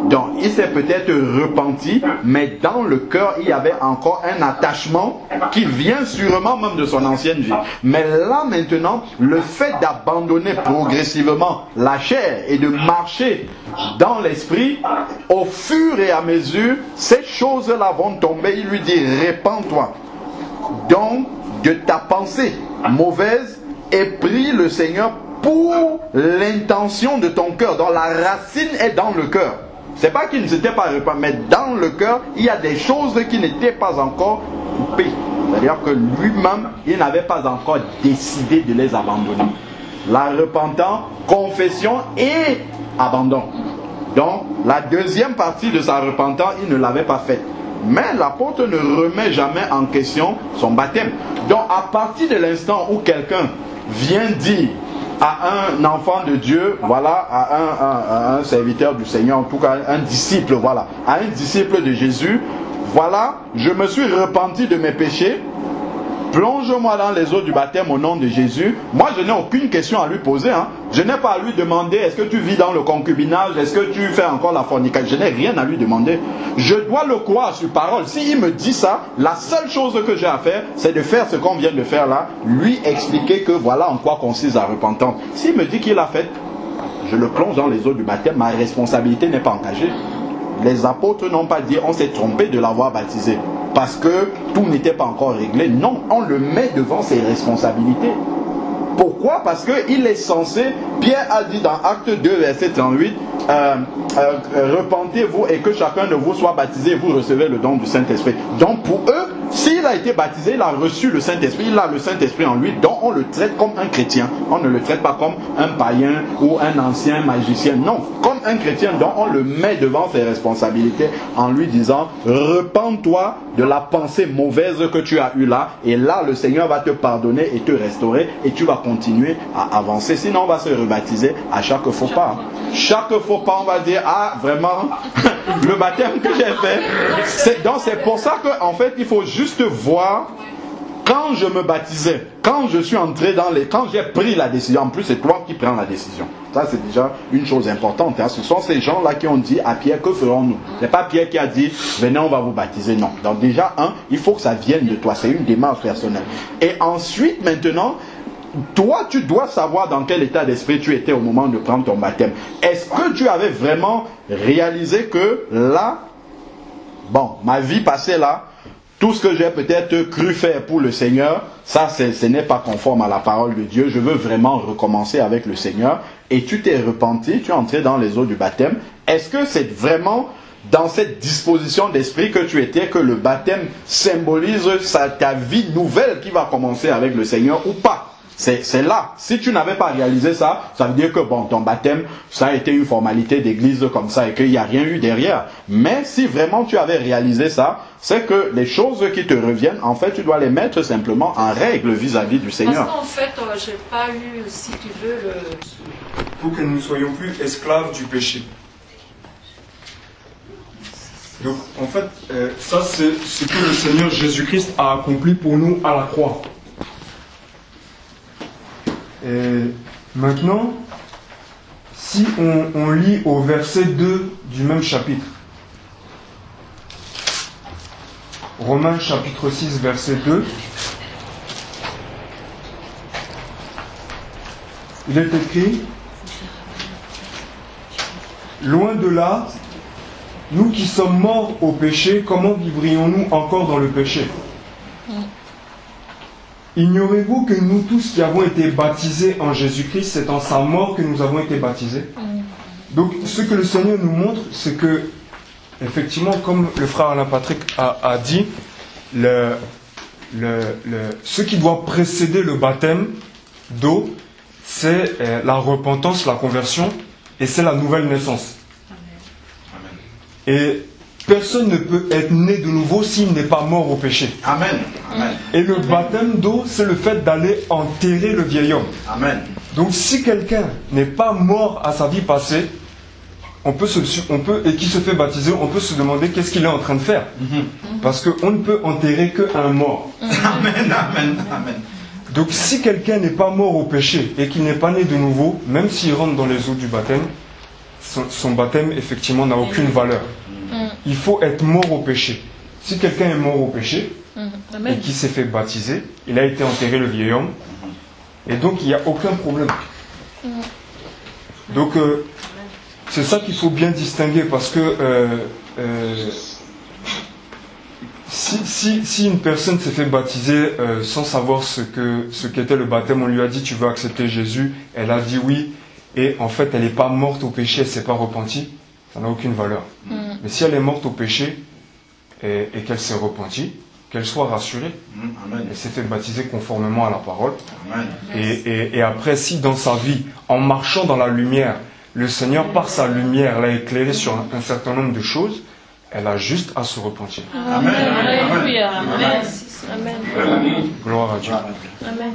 S1: Donc, il s'est peut-être repenti, mais dans le cœur, il y avait encore un attachement qui vient sûrement même de son ancienne vie. Mais là, maintenant, le fait d'abandonner progressivement la chair et de marcher dans l'esprit, au fur et à mesure, ces choses-là vont tomber. Il lui dit, répands-toi donc de ta pensée mauvaise et prie le Seigneur pour l'intention de ton cœur. Donc la racine est dans le cœur. C'est pas qu'il ne s'était pas repenti, mais dans le cœur, il y a des choses qui n'étaient pas encore coupées. C'est-à-dire que lui-même, il n'avait pas encore décidé de les abandonner. La repentance, confession et abandon. Donc, la deuxième partie de sa repentance, il ne l'avait pas faite. Mais l'apôtre ne remet jamais en question son baptême. Donc, à partir de l'instant où quelqu'un vient dire à un enfant de Dieu, voilà, à un serviteur du Seigneur, en tout cas un disciple, voilà, à un disciple de Jésus, voilà, je me suis repenti de mes péchés, plonge-moi dans les eaux du baptême au nom de Jésus. Moi, je n'ai aucune question à lui poser. Hein. Je n'ai pas à lui demander, est-ce que tu vis dans le concubinage? Est-ce que tu fais encore la fornication? Je n'ai rien à lui demander. Je dois le croire sur parole. S'il me dit ça, la seule chose que j'ai à faire, c'est de faire ce qu'on vient de faire là. Lui expliquer que voilà en quoi consiste la repentance. S'il me dit qu'il l'a fait, je le plonge dans les eaux du baptême. Ma responsabilité n'est pas engagée. Les apôtres n'ont pas dit on s'est trompé de l'avoir baptisé parce que tout n'était pas encore réglé. Non, on le met devant ses responsabilités. Pourquoi? Parce qu'il est censé, Pierre a dit dans Acte 2 verset 38, repentez-vous et que chacun de vous soit baptisé et vous recevez le don du Saint-Esprit. Donc pour eux, s'il a été baptisé, il a reçu le Saint-Esprit, il a le Saint-Esprit en lui, donc on le traite comme un chrétien. On ne le traite pas comme un païen ou un ancien magicien. Non, comme un chrétien, donc on le met devant ses responsabilités en lui disant, repens-toi de la pensée mauvaise que tu as eue là, et là le Seigneur va te pardonner et te restaurer, et tu vas continuer à avancer. Sinon on va se rebaptiser à chaque faux pas. Chaque faux pas on va dire, ah vraiment, le baptême que j'ai fait. Donc c'est pour ça qu'en fait il faut juste voir, quand je me baptisais, quand je suis entré dans les... Quand j'ai pris la décision, en plus c'est toi qui prends la décision. Ça c'est déjà une chose importante. Hein. Ce sont ces gens-là qui ont dit à Pierre, que ferons-nous? C'est pas Pierre qui a dit, venez on va vous baptiser. Non. Donc déjà, il faut que ça vienne de toi. C'est une démarche personnelle. Et ensuite, maintenant, toi tu dois savoir dans quel état d'esprit tu étais au moment de prendre ton baptême. Est-ce que tu avais vraiment réalisé que là, bon, ma vie passée là, tout ce que j'ai peut-être cru faire pour le Seigneur, ça ce n'est pas conforme à la parole de Dieu. Je veux vraiment recommencer avec le Seigneur. Et tu t'es repenti, tu es entré dans les eaux du baptême. Est-ce que c'est vraiment dans cette disposition d'esprit que tu étais, que le baptême symbolise ta vie nouvelle qui va commencer avec le Seigneur ou pas? C'est là. Si tu n'avais pas réalisé ça, ça veut dire que bon, ton baptême, ça a été une formalité d'église comme ça et qu'il n'y a rien eu derrière. Mais si vraiment tu avais réalisé ça, c'est que les choses qui te reviennent, en fait, tu dois les mettre simplement en règle vis-à-vis du Seigneur.
S2: Parce qu'en fait, j'ai pas eu, si tu veux,
S3: pour que nous ne soyons plus esclaves du péché. Donc, en fait, ça c'est ce que le Seigneur Jésus-Christ a accompli pour nous à la croix. Et maintenant, si on lit au verset 2 du même chapitre, Romains chapitre 6 verset 2, il est écrit, loin de là, nous qui sommes morts au péché, comment vivrions-nous encore dans le péché? Ignorez-vous que nous tous qui avons été baptisés en Jésus-Christ, c'est en sa mort que nous avons été baptisés? Donc ce que le Seigneur nous montre, c'est que, effectivement, comme le frère Alain Patrick a dit, ce qui doit précéder le baptême d'eau, c'est la repentance, la conversion, et c'est la nouvelle naissance. Et personne ne peut être né de nouveau s'il n'est pas mort au péché.
S1: Amen. Amen.
S3: Et le baptême d'eau, c'est le fait d'aller enterrer le vieil homme.
S1: Amen.
S3: Donc si quelqu'un n'est pas mort à sa vie passée, et qui se fait baptiser, on peut se demander qu'est-ce qu'il est en train de faire. Parce qu'on ne peut enterrer qu'un mort.
S1: Amen, amen, amen.
S3: Donc si quelqu'un n'est pas mort au péché et qu'il n'est pas né de nouveau, même s'il rentre dans les eaux du baptême, son baptême, effectivement, n'a aucune valeur. Il faut être mort au péché. Si quelqu'un est mort au péché et qui s'est fait baptiser, il a été enterré, le vieil homme, et donc il n'y a aucun problème. Donc c'est ça qu'il faut bien distinguer, parce que si une personne s'est fait baptiser sans savoir ce qu'était le baptême, on lui a dit tu veux accepter Jésus, elle a dit oui, et en fait elle n'est pas morte au péché, elle ne s'est pas repentie, ça n'a aucune valeur. Mais si elle est morte au péché et qu'elle s'est repentie, qu'elle soit rassurée, elle s'est fait baptiser conformément à la parole, et après si dans sa vie, en marchant dans la lumière, le Seigneur par sa lumière l'a éclairé sur un certain nombre de choses, elle a juste à se repentir.
S2: Amen. Alléluia. Amen.
S3: Gloire à Dieu.
S2: Amen.